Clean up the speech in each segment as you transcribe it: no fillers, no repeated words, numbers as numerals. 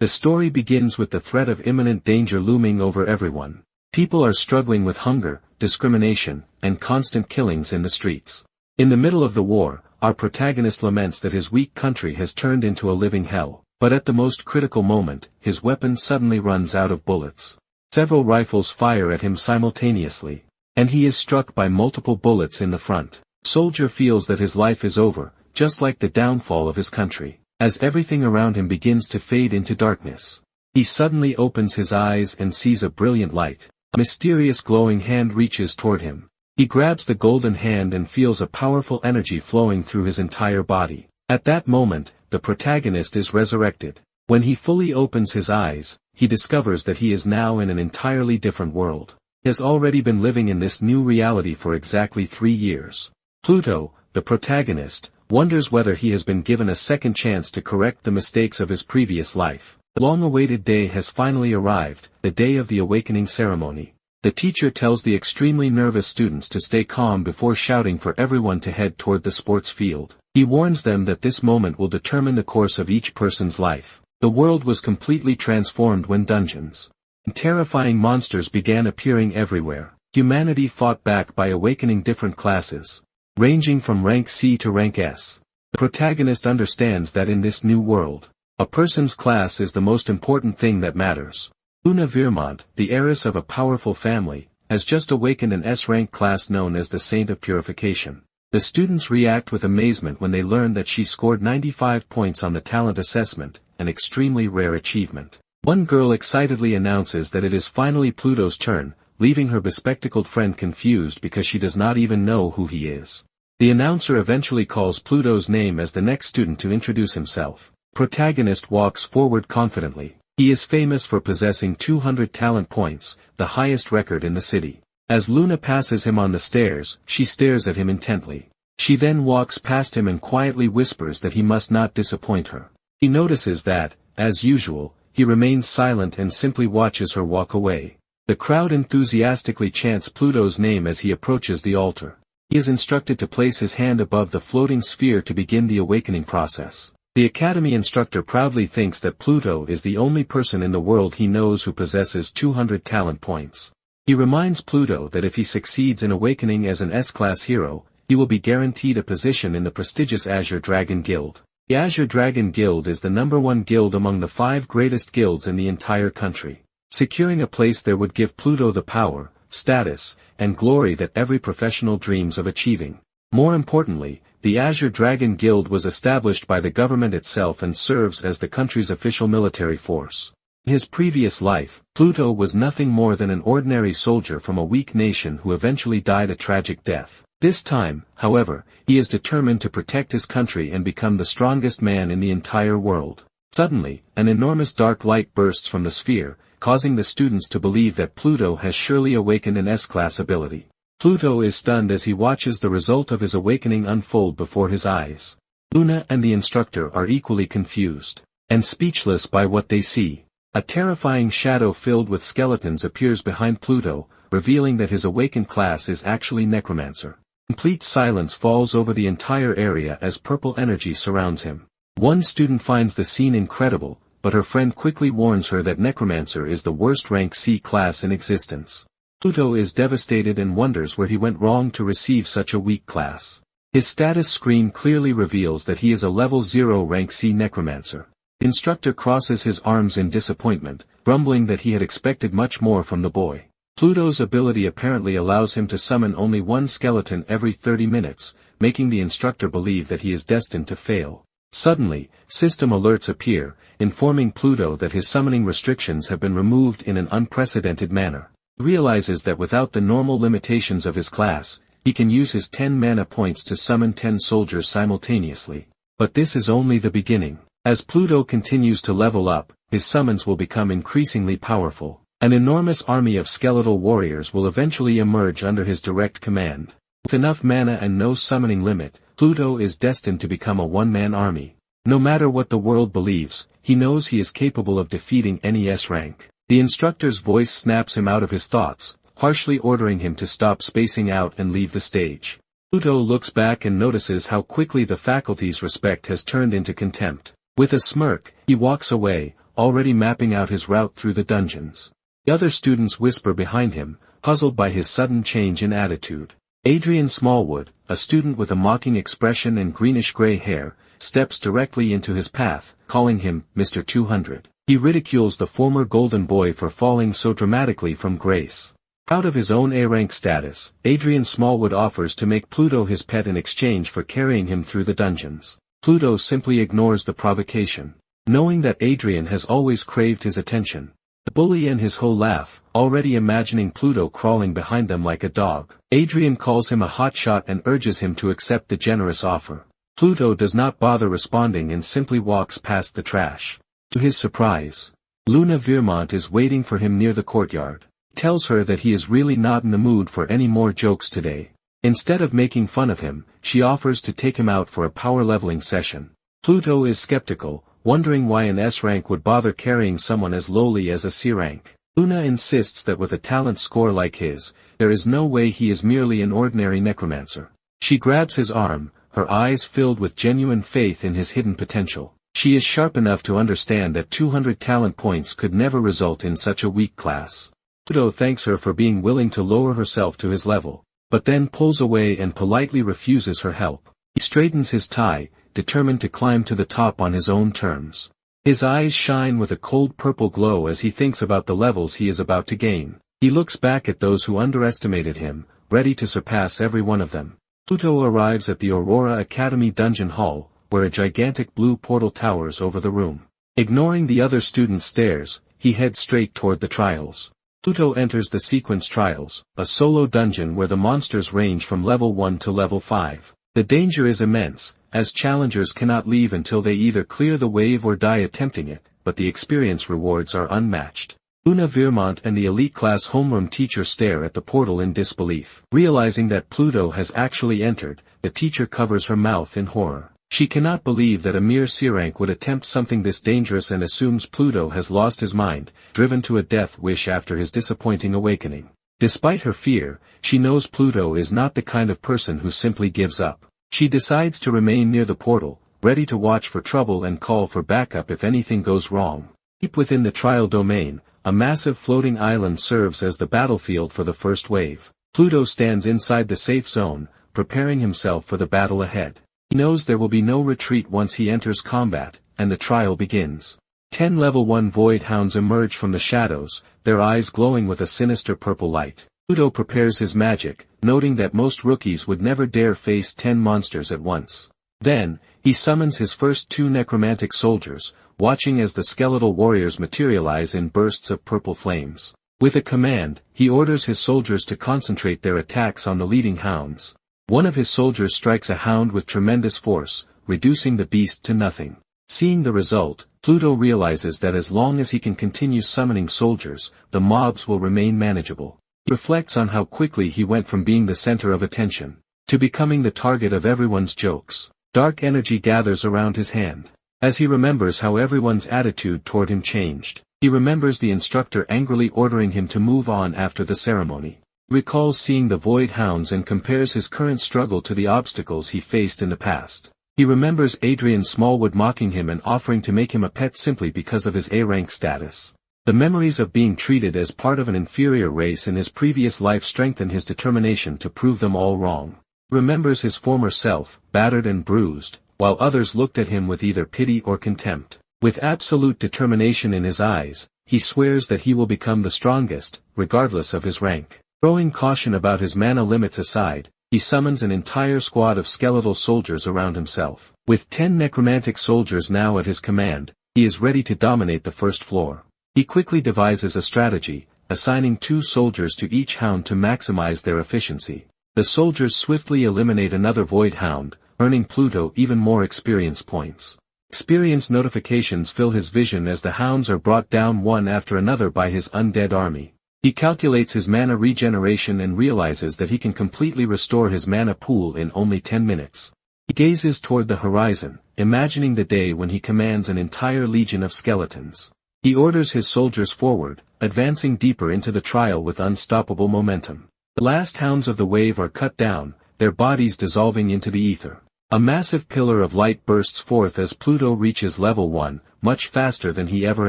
The story begins with the threat of imminent danger looming over everyone. People are struggling with hunger, discrimination, and constant killings in the streets. In the middle of the war, our protagonist laments that his weak country has turned into a living hell, but at the most critical moment, his weapon suddenly runs out of bullets. Several rifles fire at him simultaneously, and he is struck by multiple bullets in the front. Soldier feels that his life is over, just like the downfall of his country. As everything around him begins to fade into darkness, he suddenly opens his eyes and sees a brilliant light. A mysterious glowing hand reaches toward him. He grabs the golden hand and feels a powerful energy flowing through his entire body. At that moment, the protagonist is resurrected. When he fully opens his eyes, he discovers that he is now in an entirely different world. He has already been living in this new reality for exactly 3 years. Pluto, the protagonist, wonders whether he has been given a second chance to correct the mistakes of his previous life. The long-awaited day has finally arrived, the day of the awakening ceremony. The teacher tells the extremely nervous students to stay calm before shouting for everyone to head toward the sports field. He warns them that this moment will determine the course of each person's life. The world was completely transformed when dungeons and terrifying monsters began appearing everywhere. Humanity fought back by awakening different classes, ranging from rank C to rank S. The protagonist understands that in this new world, a person's class is the most important thing that matters. Luna Vermont, the heiress of a powerful family, has just awakened an S-rank class known as the Saint of Purification. The students react with amazement when they learn that she scored 95 points on the talent assessment, an extremely rare achievement. One girl excitedly announces that it is finally Pluto's turn, leaving her bespectacled friend confused because she does not even know who he is. The announcer eventually calls Pluto's name as the next student to introduce himself. Protagonist walks forward confidently. He is famous for possessing 200 talent points, the highest record in the city. As Luna passes him on the stairs, she stares at him intently. She then walks past him and quietly whispers that he must not disappoint her. He notices that, as usual, he remains silent and simply watches her walk away. The crowd enthusiastically chants Pluto's name as he approaches the altar. He is instructed to place his hand above the floating sphere to begin the awakening process. The academy instructor proudly thinks that Pluto is the only person in the world he knows who possesses 200 talent points. He reminds Pluto that if he succeeds in awakening as an S-class hero, he will be guaranteed a position in the prestigious Azure Dragon Guild. The Azure Dragon Guild is the #1 guild among the 5 greatest guilds in the entire country. Securing a place there would give Pluto the power, status, and glory that every professional dreams of achieving. More importantly, the Azure Dragon Guild was established by the government itself and serves as the country's official military force. In his previous life, Pluto was nothing more than an ordinary soldier from a weak nation who eventually died a tragic death. This time, however, he is determined to protect his country and become the strongest man in the entire world. Suddenly, an enormous dark light bursts from the sphere, causing the students to believe that Pluto has surely awakened an S-class ability. Pluto is stunned as he watches the result of his awakening unfold before his eyes. Luna and the instructor are equally confused and speechless by what they see. A terrifying shadow filled with skeletons appears behind Pluto, revealing that his awakened class is actually Necromancer. Complete silence falls over the entire area as purple energy surrounds him. One student finds the scene incredible, but her friend quickly warns her that Necromancer is the worst rank C class in existence. Pluto is devastated and wonders where he went wrong to receive such a weak class. His status screen clearly reveals that he is a level 0 rank C Necromancer. The instructor crosses his arms in disappointment, grumbling that he had expected much more from the boy. Pluto's ability apparently allows him to summon only one skeleton every 30 minutes, making the instructor believe that he is destined to fail. Suddenly, system alerts appear, informing Pluto that his summoning restrictions have been removed in an unprecedented manner. He realizes that without the normal limitations of his class, he can use his 10 mana points to summon 10 soldiers simultaneously. But this is only the beginning. As Pluto continues to level up, his summons will become increasingly powerful. An enormous army of skeletal warriors will eventually emerge under his direct command. With enough mana and no summoning limit, Pluto is destined to become a one-man army. No matter what the world believes, he knows he is capable of defeating any S-rank. The instructor's voice snaps him out of his thoughts, harshly ordering him to stop spacing out and leave the stage. Pluto looks back and notices how quickly the faculty's respect has turned into contempt. With a smirk, he walks away, already mapping out his route through the dungeons. The other students whisper behind him, puzzled by his sudden change in attitude. Adrien Smallwood, a student with a mocking expression and greenish-gray hair, steps directly into his path, calling him Mr. 200. He ridicules the former golden boy for falling so dramatically from grace. Proud of his own A-rank status, Adrien Smallwood offers to make Pluto his pet in exchange for carrying him through the dungeons. Pluto simply ignores the provocation. Knowing that Adrien has always craved his attention, the bully and his whole laugh, already imagining Pluto crawling behind them like a dog. Adrien calls him a hotshot and urges him to accept the generous offer. Pluto does not bother responding and simply walks past the trash. To his surprise, Luna Vermont is waiting for him near the courtyard. He tells her that he is really not in the mood for any more jokes today. Instead of making fun of him, she offers to take him out for a power leveling session. Pluto is skeptical, wondering why an S-rank would bother carrying someone as lowly as a C-rank. Luna insists that with a talent score like his, there is no way he is merely an ordinary necromancer. She grabs his arm, her eyes filled with genuine faith in his hidden potential. She is sharp enough to understand that 200 talent points could never result in such a weak class. Pluto thanks her for being willing to lower herself to his level, but then pulls away and politely refuses her help. He straightens his tie, determined to climb to the top on his own terms. His eyes shine with a cold purple glow as he thinks about the levels he is about to gain. He looks back at those who underestimated him, ready to surpass every one of them. Pluto arrives at the Aurora Academy dungeon hall, where a gigantic blue portal towers over the room. Ignoring the other students' stares, he heads straight toward the trials. Pluto enters the sequence trials, a solo dungeon where the monsters range from level 1 to level 5. The danger is immense, as challengers cannot leave until they either clear the wave or die attempting it, but the experience rewards are unmatched. Luna Vermont and the elite class homeroom teacher stare at the portal in disbelief. Realizing that Pluto has actually entered, the teacher covers her mouth in horror. She cannot believe that a mere C-rank would attempt something this dangerous and assumes Pluto has lost his mind, driven to a death wish after his disappointing awakening. Despite her fear, she knows Pluto is not the kind of person who simply gives up. She decides to remain near the portal, ready to watch for trouble and call for backup if anything goes wrong. Deep within the trial domain, a massive floating island serves as the battlefield for the first wave. Pluto stands inside the safe zone, preparing himself for the battle ahead. He knows there will be no retreat once he enters combat, and the trial begins. 10 level 1 void hounds emerge from the shadows, their eyes glowing with a sinister purple light. Pluto prepares his magic, noting that most rookies would never dare face 10 monsters at once. Then, he summons his first 2 necromantic soldiers, watching as the skeletal warriors materialize in bursts of purple flames. With a command, he orders his soldiers to concentrate their attacks on the leading hounds. One of his soldiers strikes a hound with tremendous force, reducing the beast to nothing. Seeing the result, Pluto realizes that as long as he can continue summoning soldiers, the mobs will remain manageable. He reflects on how quickly he went from being the center of attention to becoming the target of everyone's jokes. Dark energy gathers around his hand. As he remembers how everyone's attitude toward him changed, he remembers the instructor angrily ordering him to move on after the ceremony. He recalls seeing the void hounds and compares his current struggle to the obstacles he faced in the past. He remembers Adrien Smallwood mocking him and offering to make him a pet simply because of his A-rank status. The memories of being treated as part of an inferior race in his previous life strengthen his determination to prove them all wrong. He remembers his former self, battered and bruised, while others looked at him with either pity or contempt. With absolute determination in his eyes, he swears that he will become the strongest, regardless of his rank. Throwing caution about his mana limits aside, he summons an entire squad of skeletal soldiers around himself. With 10 necromantic soldiers now at his command, he is ready to dominate the first floor. He quickly devises a strategy, assigning 2 soldiers to each hound to maximize their efficiency. The soldiers swiftly eliminate another void hound, earning Pluto even more experience points. Experience notifications fill his vision as the hounds are brought down one after another by his undead army. He calculates his mana regeneration and realizes that he can completely restore his mana pool in only 10 minutes. He gazes toward the horizon, imagining the day when he commands an entire legion of skeletons. He orders his soldiers forward, advancing deeper into the trial with unstoppable momentum. The last hounds of the wave are cut down, their bodies dissolving into the ether. A massive pillar of light bursts forth as Pluto reaches level 1, much faster than he ever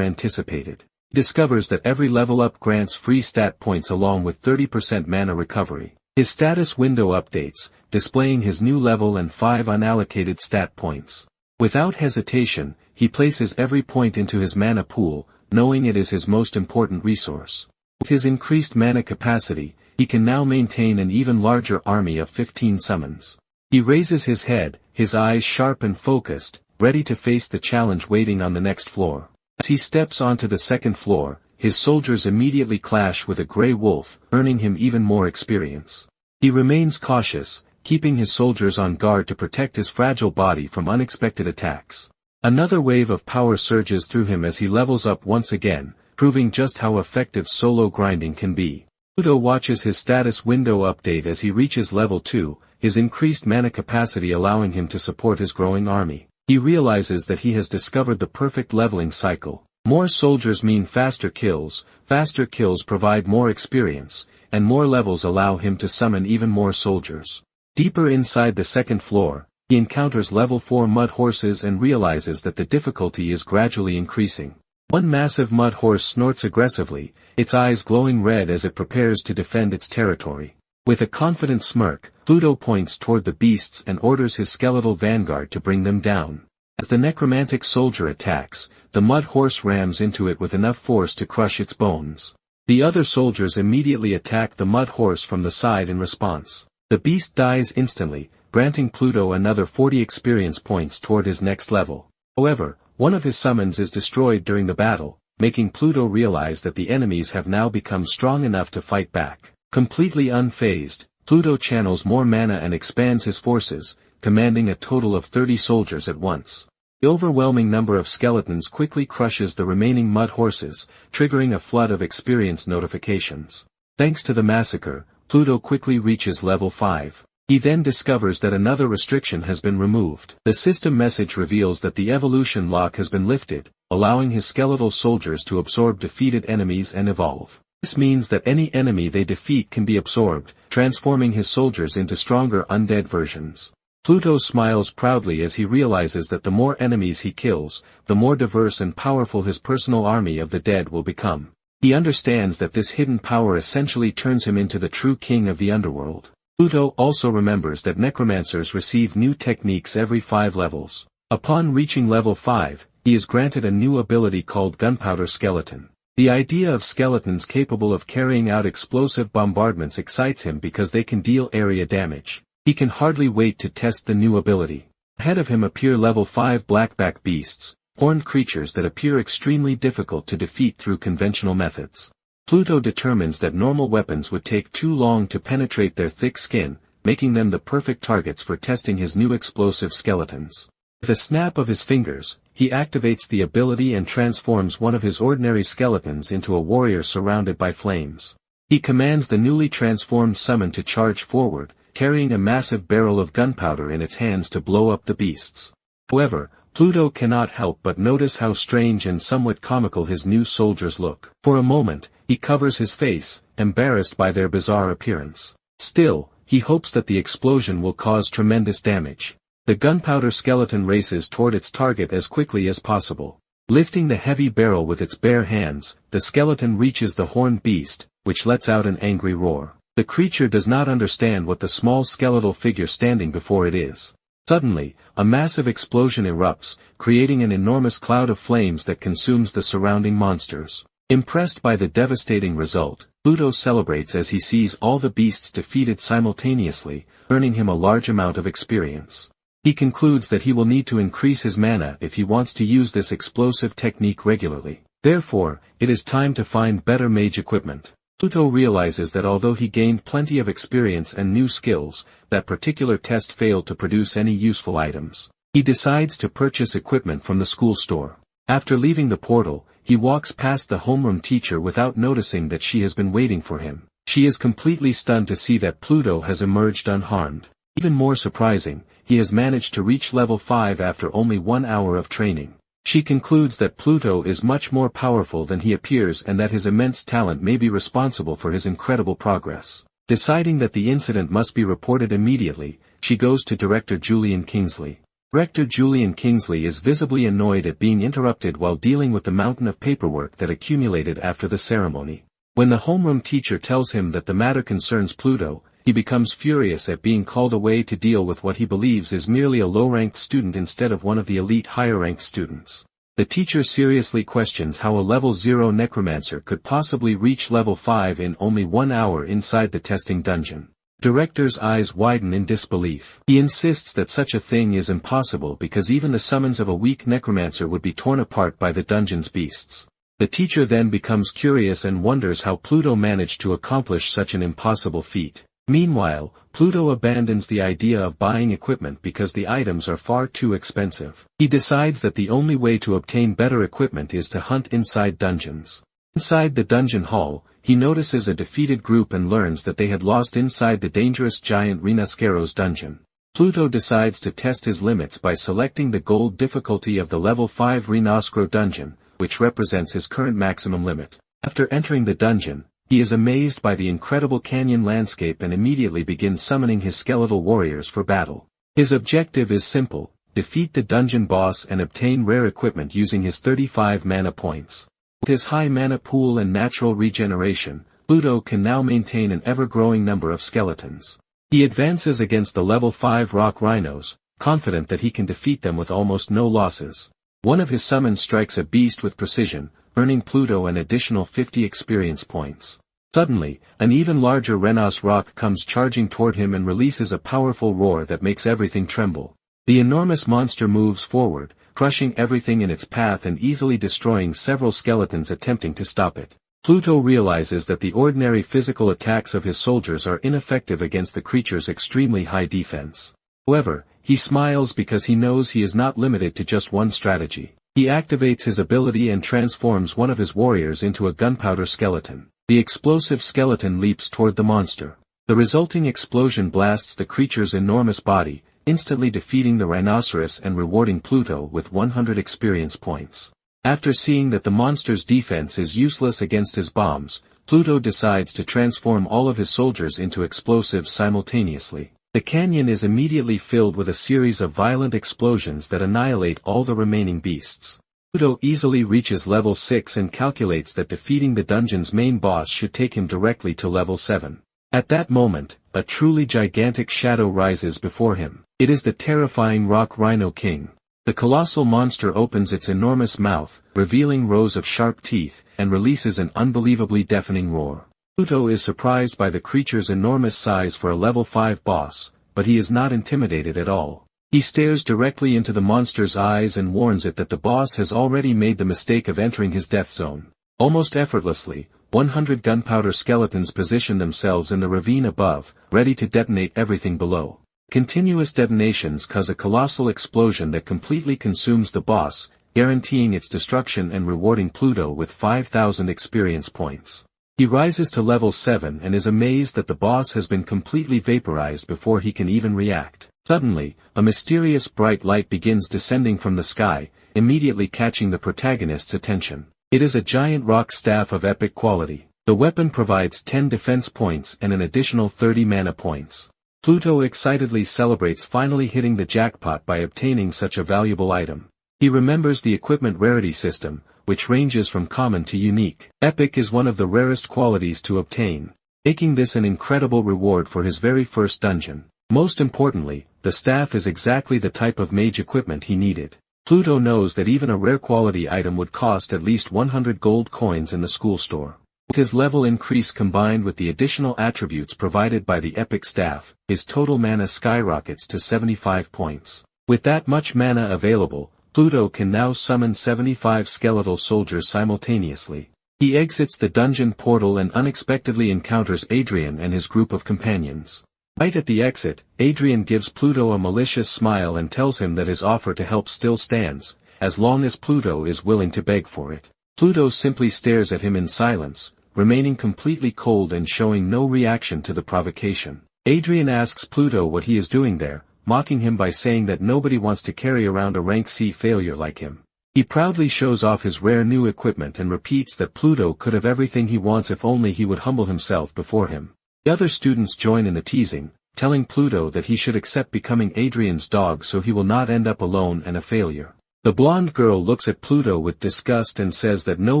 anticipated. He discovers that every level up grants free stat points along with 30% mana recovery. His status window updates, displaying his new level and 5 unallocated stat points. Without hesitation, he places every point into his mana pool, knowing it is his most important resource. With his increased mana capacity, he can now maintain an even larger army of 15 summons. He raises his head, his eyes sharp and focused, ready to face the challenge waiting on the next floor. As he steps onto the second floor, his soldiers immediately clash with a grey wolf, earning him even more experience. He remains cautious, keeping his soldiers on guard to protect his fragile body from unexpected attacks. Another wave of power surges through him as he levels up once again, proving just how effective solo grinding can be. Pluto watches his status window update as he reaches level 2, his increased mana capacity allowing him to support his growing army. He realizes that he has discovered the perfect leveling cycle. More soldiers mean faster kills provide more experience, and more levels allow him to summon even more soldiers. Deeper inside the second floor, he encounters level 4 mud horses and realizes that the difficulty is gradually increasing. One massive mud horse snorts aggressively, its eyes glowing red as it prepares to defend its territory. With a confident smirk, Pluto points toward the beasts and orders his skeletal vanguard to bring them down. As the necromantic soldier attacks, the mud horse rams into it with enough force to crush its bones. The other soldiers immediately attack the mud horse from the side in response. The beast dies instantly, granting Pluto another 40 experience points toward his next level. However, one of his summons is destroyed during the battle, making Pluto realize that the enemies have now become strong enough to fight back. Completely unfazed, Pluto channels more mana and expands his forces, commanding a total of 30 soldiers at once. The overwhelming number of skeletons quickly crushes the remaining mud horses, triggering a flood of experience notifications. Thanks to the massacre, Pluto quickly reaches level 5. He then discovers that another restriction has been removed. The system message reveals that the evolution lock has been lifted, allowing his skeletal soldiers to absorb defeated enemies and evolve. This means that any enemy they defeat can be absorbed, transforming his soldiers into stronger undead versions. Pluto smiles proudly as he realizes that the more enemies he kills, the more diverse and powerful his personal army of the dead will become. He understands that this hidden power essentially turns him into the true king of the underworld. Pluto also remembers that necromancers receive new techniques every 5 levels. Upon reaching level 5, he is granted a new ability called Gunpowder Skeleton. The idea of skeletons capable of carrying out explosive bombardments excites him because they can deal area damage. He can hardly wait to test the new ability. Ahead of him appear level 5 blackback beasts, horned creatures that appear extremely difficult to defeat through conventional methods. Pluto determines that normal weapons would take too long to penetrate their thick skin, making them the perfect targets for testing his new explosive skeletons. With a snap of his fingers, he activates the ability and transforms one of his ordinary skeletons into a warrior surrounded by flames. He commands the newly transformed summon to charge forward, carrying a massive barrel of gunpowder in its hands to blow up the beasts. However, Pluto cannot help but notice how strange and somewhat comical his new soldiers look. For a moment, he covers his face, embarrassed by their bizarre appearance. Still, he hopes that the explosion will cause tremendous damage. The gunpowder skeleton races toward its target as quickly as possible. Lifting the heavy barrel with its bare hands, the skeleton reaches the horned beast, which lets out an angry roar. The creature does not understand what the small skeletal figure standing before it is. Suddenly, a massive explosion erupts, creating an enormous cloud of flames that consumes the surrounding monsters. Impressed by the devastating result, Pluto celebrates as he sees all the beasts defeated simultaneously, earning him a large amount of experience. He concludes that he will need to increase his mana if he wants to use this explosive technique regularly. Therefore, it is time to find better mage equipment. Pluto realizes that although he gained plenty of experience and new skills, that particular test failed to produce any useful items. He decides to purchase equipment from the school store. After leaving the portal, he walks past the homeroom teacher without noticing that she has been waiting for him. She is completely stunned to see that Pluto has emerged unharmed. Even more surprising, he has managed to reach level 5 after only 1 hour of training. She concludes that Pluto is much more powerful than he appears and that his immense talent may be responsible for his incredible progress. Deciding that the incident must be reported immediately, she goes to Director Julian Kingsley. Rector Julian Kingsley is visibly annoyed at being interrupted while dealing with the mountain of paperwork that accumulated after the ceremony. When the homeroom teacher tells him that the matter concerns Pluto, he becomes furious at being called away to deal with what he believes is merely a low-ranked student instead of one of the elite higher-ranked students. The teacher seriously questions how a level 0 necromancer could possibly reach level 5 in only 1 hour inside the testing dungeon. Director's eyes widen in disbelief. He insists that such a thing is impossible because even the summons of a weak necromancer would be torn apart by the dungeon's beasts. The teacher then becomes curious and wonders how Pluto managed to accomplish such an impossible feat. Meanwhile, Pluto abandons the idea of buying equipment because the items are far too expensive. He decides that the only way to obtain better equipment is to hunt inside dungeons. Inside the dungeon hall, he notices a defeated group and learns that they had lost inside the dangerous giant Rhinascaro's dungeon. Pluto decides to test his limits by selecting the gold difficulty of the level 5 Rhinascaro dungeon, which represents his current maximum limit. After entering the dungeon, he is amazed by the incredible canyon landscape and immediately begins summoning his skeletal warriors for battle. His objective is simple: defeat the dungeon boss and obtain rare equipment using his 35 mana points. With his high mana pool and natural regeneration, Pluto can now maintain an ever-growing number of skeletons. He advances against the level 5 rock rhinos, confident that he can defeat them with almost no losses. One of his summons strikes a beast with precision, earning Pluto an additional 50 experience points. Suddenly, an even larger Renos rock comes charging toward him and releases a powerful roar that makes everything tremble. The enormous monster moves forward, crushing everything in its path and easily destroying several skeletons attempting to stop it. Pluto realizes that the ordinary physical attacks of his soldiers are ineffective against the creature's extremely high defense. However, he smiles because he knows he is not limited to just one strategy. He activates his ability and transforms one of his warriors into a gunpowder skeleton. The explosive skeleton leaps toward the monster. The resulting explosion blasts the creature's enormous body, instantly defeating the rhinoceros and rewarding Pluto with 100 experience points. After seeing that the monster's defense is useless against his bombs, Pluto decides to transform all of his soldiers into explosives simultaneously. The canyon is immediately filled with a series of violent explosions that annihilate all the remaining beasts. Pluto easily reaches level 6 and calculates that defeating the dungeon's main boss should take him directly to level 7. At that moment, a truly gigantic shadow rises before him. It is the terrifying Rock Rhino King. The colossal monster opens its enormous mouth, revealing rows of sharp teeth, and releases an unbelievably deafening roar. Pluto is surprised by the creature's enormous size for a level 5 boss, but he is not intimidated at all. He stares directly into the monster's eyes and warns it that the boss has already made the mistake of entering his death zone. Almost effortlessly, 100 gunpowder skeletons position themselves in the ravine above, ready to detonate everything below. Continuous detonations cause a colossal explosion that completely consumes the boss, guaranteeing its destruction and rewarding Pluto with 5,000 experience points. He rises to level 7 and is amazed that the boss has been completely vaporized before he can even react. Suddenly, a mysterious bright light begins descending from the sky, immediately catching the protagonist's attention. It is a giant rock staff of epic quality. The weapon provides 10 defense points and an additional 30 mana points. Pluto excitedly celebrates finally hitting the jackpot by obtaining such a valuable item. He remembers the equipment rarity system, which ranges from common to unique. Epic is one of the rarest qualities to obtain, making this an incredible reward for his very first dungeon. Most importantly, the staff is exactly the type of mage equipment he needed. Pluto knows that even a rare quality item would cost at least 100 gold coins in the school store. With his level increase combined with the additional attributes provided by the epic staff, his total mana skyrockets to 75 points. With that much mana available, Pluto can now summon 75 skeletal soldiers simultaneously. He exits the dungeon portal and unexpectedly encounters Adrien and his group of companions. Right at the exit, Adrien gives Pluto a malicious smile and tells him that his offer to help still stands, as long as Pluto is willing to beg for it. Pluto simply stares at him in silence, remaining completely cold and showing no reaction to the provocation. Adrien asks Pluto what he is doing there, mocking him by saying that nobody wants to carry around a rank C failure like him. He proudly shows off his rare new equipment and repeats that Pluto could have everything he wants if only he would humble himself before him. The other students join in the teasing, telling Pluto that he should accept becoming Adrien's dog so he will not end up alone and a failure. The blonde girl looks at Pluto with disgust and says that no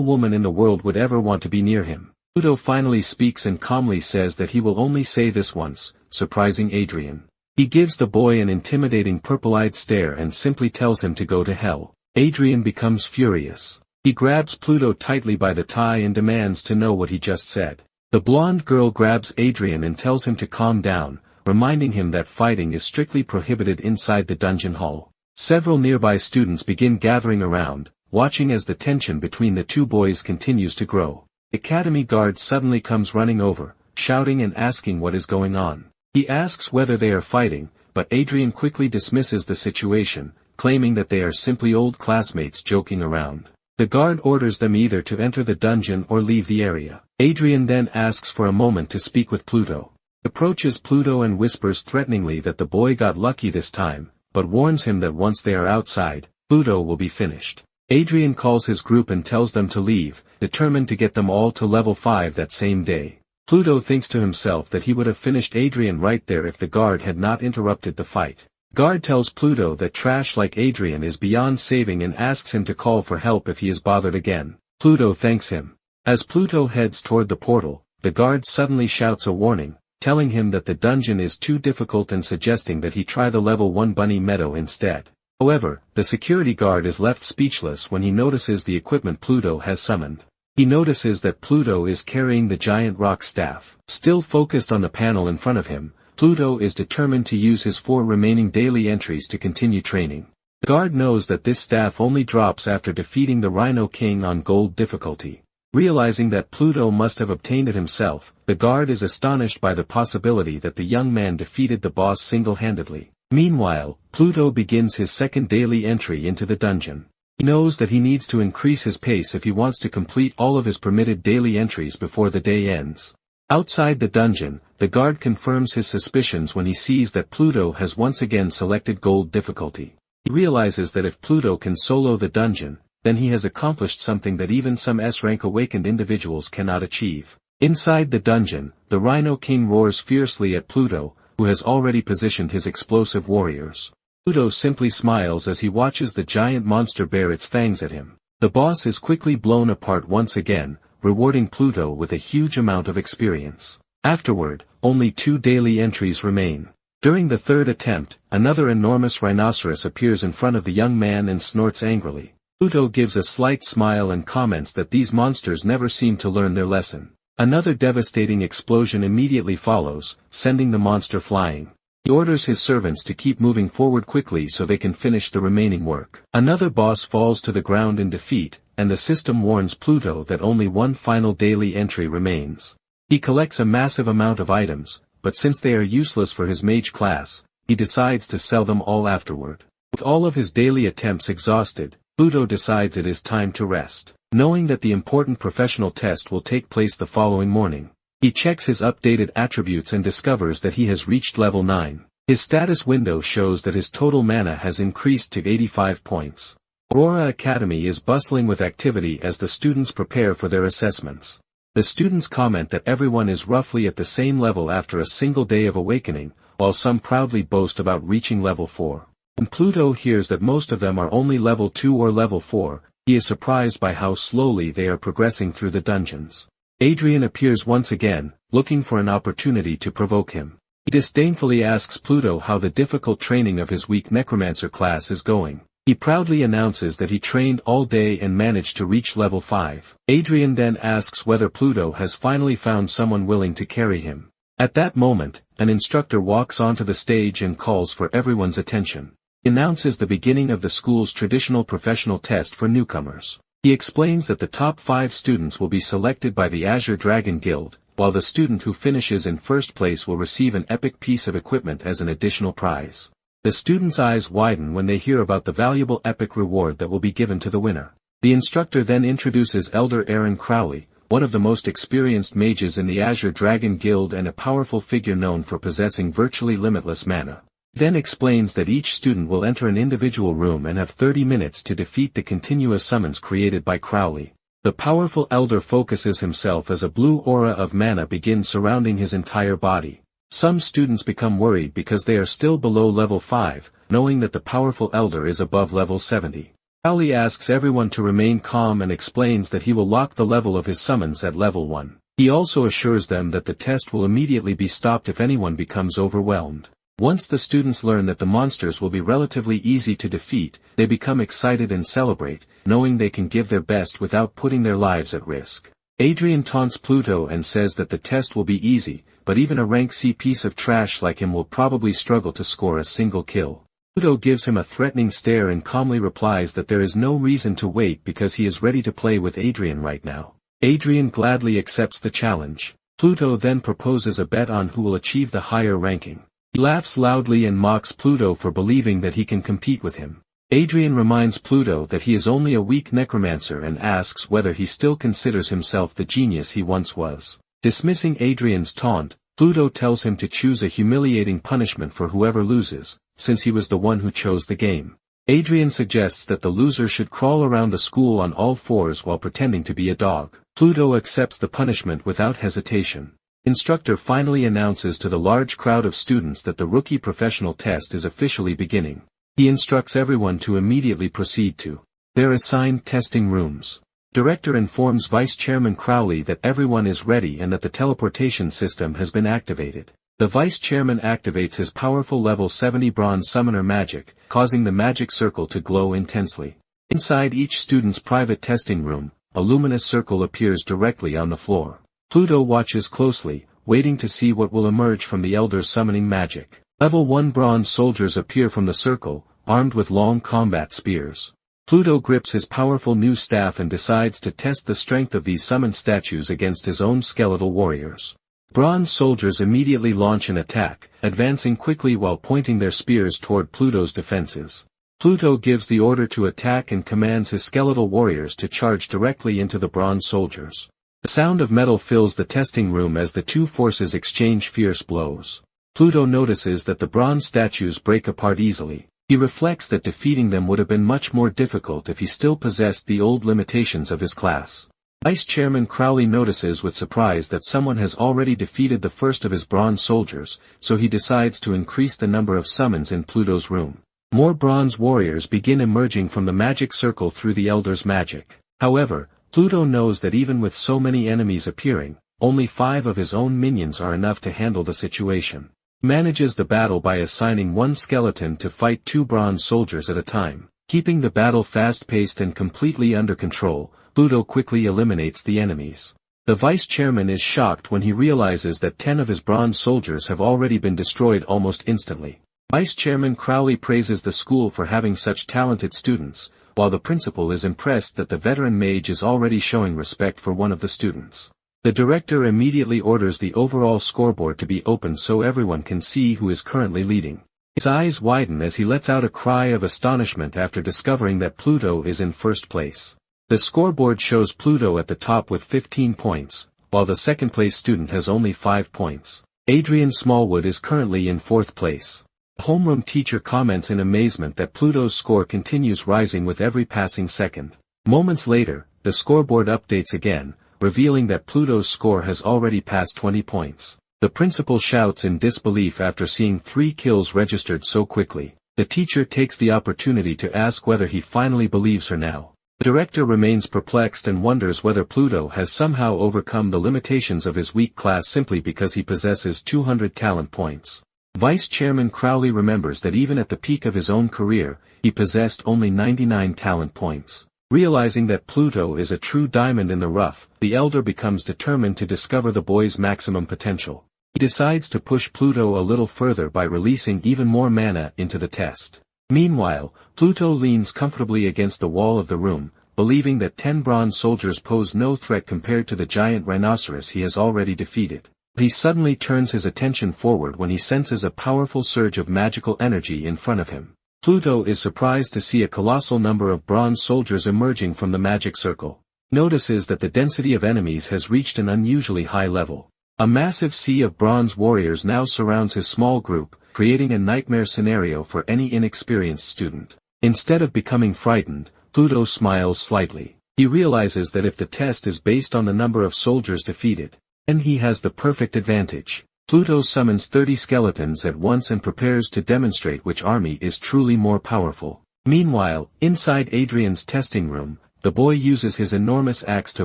woman in the world would ever want to be near him. Pluto finally speaks and calmly says that he will only say this once, surprising Adrien. He gives the boy an intimidating purple-eyed stare and simply tells him to go to hell. Adrien becomes furious. He grabs Pluto tightly by the tie and demands to know what he just said. The blonde girl grabs Adrien and tells him to calm down, reminding him that fighting is strictly prohibited inside the dungeon hall. Several nearby students begin gathering around, watching as the tension between the two boys continues to grow. Academy guard suddenly comes running over, shouting and asking what is going on. He asks whether they are fighting, but Adrien quickly dismisses the situation, claiming that they are simply old classmates joking around. The guard orders them either to enter the dungeon or leave the area. Adrien then asks for a moment to speak with Pluto. Approaches Pluto and whispers threateningly that the boy got lucky this time, but warns him that once they are outside, Pluto will be finished. Adrien calls his group and tells them to leave, determined to get them all to level 5 that same day. Pluto thinks to himself that he would have finished Adrien right there if the guard had not interrupted the fight. Guard tells Pluto that trash like Adrien is beyond saving and asks him to call for help if he is bothered again. Pluto thanks him. As Pluto heads toward the portal, the guard suddenly shouts a warning, telling him that the dungeon is too difficult and suggesting that he try the level 1 bunny meadow instead. However, the security guard is left speechless when he notices the equipment Pluto has summoned. He notices that Pluto is carrying the giant rock staff. Still focused on the panel in front of him, Pluto is determined to use his 4 remaining daily entries to continue training. The guard knows that this staff only drops after defeating the Rhino King on gold difficulty. Realizing that Pluto must have obtained it himself, the guard is astonished by the possibility that the young man defeated the boss single-handedly. Meanwhile, Pluto begins his second daily entry into the dungeon. He knows that he needs to increase his pace if he wants to complete all of his permitted daily entries before the day ends. Outside the dungeon, the guard confirms his suspicions when he sees that Pluto has once again selected gold difficulty. He realizes that if Pluto can solo the dungeon, then he has accomplished something that even some S-rank awakened individuals cannot achieve. Inside the dungeon, the Rhino King roars fiercely at Pluto, who has already positioned his explosive warriors. Pluto simply smiles as he watches the giant monster bare its fangs at him. The boss is quickly blown apart once again, rewarding Pluto with a huge amount of experience. Afterward, only 2 daily entries remain. During the third attempt, another enormous rhinoceros appears in front of the young man and snorts angrily. Pluto gives a slight smile and comments that these monsters never seem to learn their lesson. Another devastating explosion immediately follows, sending the monster flying. He orders his servants to keep moving forward quickly so they can finish the remaining work. Another boss falls to the ground in defeat, and the system warns Pluto that only 1 final daily entry remains. He collects a massive amount of items, but since they are useless for his mage class, he decides to sell them all afterward. With all of his daily attempts exhausted, Pluto decides it is time to rest. Knowing that the important professional test will take place the following morning, he checks his updated attributes and discovers that he has reached level 9. His status window shows that his total mana has increased to 85 points. Aurora Academy is bustling with activity as the students prepare for their assessments. The students comment that everyone is roughly at the same level after a single day of awakening, while some proudly boast about reaching level 4. When Pluto hears that most of them are only level 2 or level 4, he is surprised by how slowly they are progressing through the dungeons. Adrien appears once again, looking for an opportunity to provoke him. He disdainfully asks Pluto how the difficult training of his weak necromancer class is going. He proudly announces that he trained all day and managed to reach level 5. Adrien then asks whether Pluto has finally found someone willing to carry him. At that moment, an instructor walks onto the stage and calls for everyone's attention. He announces the beginning of the school's traditional professional test for newcomers. He explains that the top 5 students will be selected by the Azure Dragon Guild, while the student who finishes in first place will receive an epic piece of equipment as an additional prize. The students' eyes widen when they hear about the valuable epic reward that will be given to the winner. The instructor then introduces Elder Aaron Crowley, one of the most experienced mages in the Azure Dragon Guild and a powerful figure known for possessing virtually limitless mana. Then explains that each student will enter an individual room and have 30 minutes to defeat the continuous summons created by Crowley. The powerful elder focuses himself as a blue aura of mana begins surrounding his entire body. Some students become worried because they are still below level 5, knowing that the powerful elder is above level 70. Crowley asks everyone to remain calm and explains that he will lock the level of his summons at level 1. He also assures them that the test will immediately be stopped if anyone becomes overwhelmed. Once the students learn that the monsters will be relatively easy to defeat, they become excited and celebrate, knowing they can give their best without putting their lives at risk. Adrien taunts Pluto and says that the test will be easy, but even a rank C piece of trash like him will probably struggle to score a single kill. Pluto gives him a threatening stare and calmly replies that there is no reason to wait because he is ready to play with Adrien right now. Adrien gladly accepts the challenge. Pluto then proposes a bet on who will achieve the higher ranking. He laughs loudly and mocks Pluto for believing that he can compete with him. Adrien reminds Pluto that he is only a weak necromancer and asks whether he still considers himself the genius he once was. Dismissing Adrien's taunt, Pluto tells him to choose a humiliating punishment for whoever loses, since he was the one who chose the game. Adrien suggests that the loser should crawl around the school on all fours while pretending to be a dog. Pluto accepts the punishment without hesitation. Instructor finally announces to the large crowd of students that the rookie professional test is officially beginning. He instructs everyone to immediately proceed to their assigned testing rooms. Director informs Vice Chairman Crowley that everyone is ready and that the teleportation system has been activated. The Vice Chairman activates his powerful level 70 bronze summoner magic, causing the magic circle to glow intensely. Inside each student's private testing room, a luminous circle appears directly on the floor. Pluto watches closely, waiting to see what will emerge from the Elder's summoning magic. Level 1 bronze soldiers appear from the circle, armed with long combat spears. Pluto grips his powerful new staff and decides to test the strength of these summoned statues against his own skeletal warriors. Bronze soldiers immediately launch an attack, advancing quickly while pointing their spears toward Pluto's defenses. Pluto gives the order to attack and commands his skeletal warriors to charge directly into the bronze soldiers. The sound of metal fills the testing room as the two forces exchange fierce blows. Pluto notices that the bronze statues break apart easily. He reflects that defeating them would have been much more difficult if he still possessed the old limitations of his class. Vice Chairman Crowley notices with surprise that someone has already defeated the first of his bronze soldiers, so he decides to increase the number of summons in Pluto's room. More bronze warriors begin emerging from the magic circle through the Elder's magic. However, Pluto knows that even with so many enemies appearing, only 5 of his own minions are enough to handle the situation. He manages the battle by assigning one skeleton to fight 2 bronze soldiers at a time. Keeping the battle fast-paced and completely under control, Pluto quickly eliminates the enemies. The vice chairman is shocked when he realizes that 10 of his bronze soldiers have already been destroyed almost instantly. Vice Chairman Crowley praises the school for having such talented students, while the principal is impressed that the veteran mage is already showing respect for one of the students. The director immediately orders the overall scoreboard to be opened so everyone can see who is currently leading. His eyes widen as he lets out a cry of astonishment after discovering that Pluto is in first place. The scoreboard shows Pluto at the top with 15 points, while the second-place student has only 5 points. Adrien Smallwood is currently in 4th place. The homeroom teacher comments in amazement that Pluto's score continues rising with every passing second. Moments later, the scoreboard updates again, revealing that Pluto's score has already passed 20 points. The principal shouts in disbelief after seeing 3 kills registered so quickly. The teacher takes the opportunity to ask whether he finally believes her now. The director remains perplexed and wonders whether Pluto has somehow overcome the limitations of his weak class simply because he possesses 200 talent points. Vice Chairman Crowley remembers that even at the peak of his own career, he possessed only 99 talent points. Realizing that Pluto is a true diamond in the rough, the elder becomes determined to discover the boy's maximum potential. He decides to push Pluto a little further by releasing even more mana into the test. Meanwhile, Pluto leans comfortably against the wall of the room, believing that 10 bronze soldiers pose no threat compared to the giant rhinoceros he has already defeated. He suddenly turns his attention forward when he senses a powerful surge of magical energy in front of him. Pluto is surprised to see a colossal number of bronze soldiers emerging from the magic circle. He notices that the density of enemies has reached an unusually high level. A massive sea of bronze warriors now surrounds his small group, creating a nightmare scenario for any inexperienced student. Instead of becoming frightened, Pluto smiles slightly. He realizes that if the test is based on the number of soldiers defeated, then he has the perfect advantage. Pluto summons 30 skeletons at once and prepares to demonstrate which army is truly more powerful. Meanwhile, inside Adrien's testing room, the boy uses his enormous axe to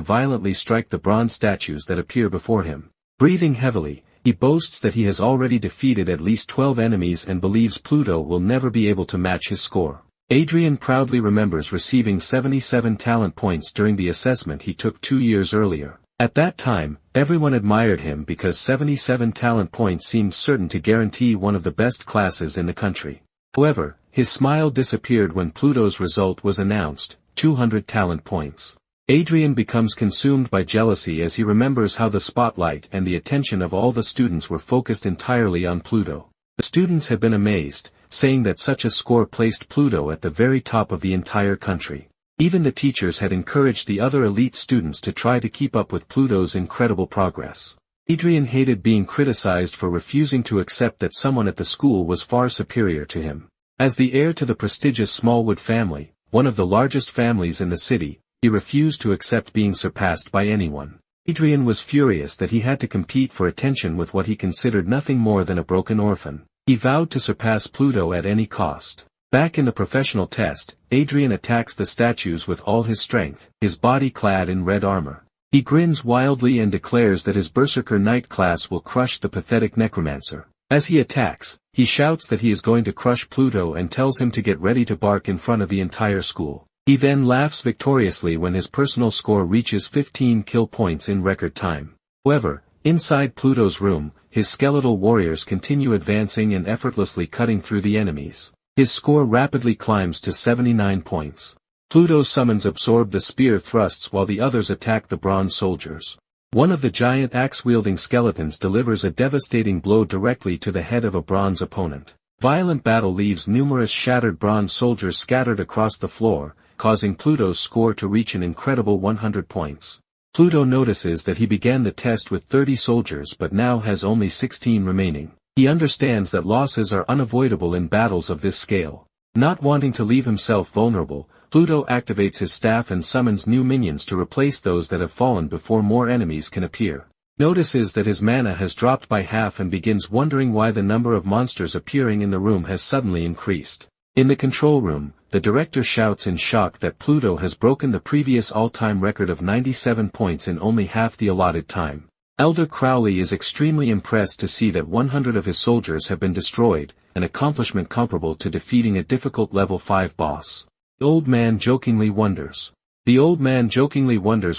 violently strike the bronze statues that appear before him. Breathing heavily, he boasts that he has already defeated at least 12 enemies and believes Pluto will never be able to match his score. Adrien proudly remembers receiving 77 talent points during the assessment he took 2 years earlier. At that time, everyone admired him because 77 talent points seemed certain to guarantee one of the best classes in the country. However, his smile disappeared when Pluto's result was announced, 200 talent points. Adrien becomes consumed by jealousy as he remembers how the spotlight and the attention of all the students were focused entirely on Pluto. The students had been amazed, saying that such a score placed Pluto at the very top of the entire country. Even the teachers had encouraged the other elite students to try to keep up with Pluto's incredible progress. Adrien hated being criticized for refusing to accept that someone at the school was far superior to him. As the heir to the prestigious Smallwood family, one of the largest families in the city, he refused to accept being surpassed by anyone. Adrien was furious that he had to compete for attention with what he considered nothing more than a broken orphan. He vowed to surpass Pluto at any cost. Back in the professional test, Adrien attacks the statues with all his strength, his body clad in red armor. He grins wildly and declares that his Berserker Knight class will crush the pathetic Necromancer. As he attacks, he shouts that he is going to crush Pluto and tells him to get ready to bark in front of the entire school. He then laughs victoriously when his personal score reaches 15 kill points in record time. However, inside Pluto's room, his skeletal warriors continue advancing and effortlessly cutting through the enemies. His score rapidly climbs to 79 points. Pluto summons absorb the spear thrusts while the others attack the bronze soldiers. One of the giant axe-wielding skeletons delivers a devastating blow directly to the head of a bronze opponent. Violent battle leaves numerous shattered bronze soldiers scattered across the floor, causing Pluto's score to reach an incredible 100 points. Pluto notices that he began the test with 30 soldiers but now has only 16 remaining. He understands that losses are unavoidable in battles of this scale. Not wanting to leave himself vulnerable, Pluto activates his staff and summons new minions to replace those that have fallen before more enemies can appear. Notices that his mana has dropped by half and begins wondering why the number of monsters appearing in the room has suddenly increased. In the control room, the director shouts in shock that Pluto has broken the previous all-time record of 97 points in only half the allotted time. Elder Crowley is extremely impressed to see that 100 of his soldiers have been destroyed, an accomplishment comparable to defeating a difficult level 5 boss. The old man jokingly wonders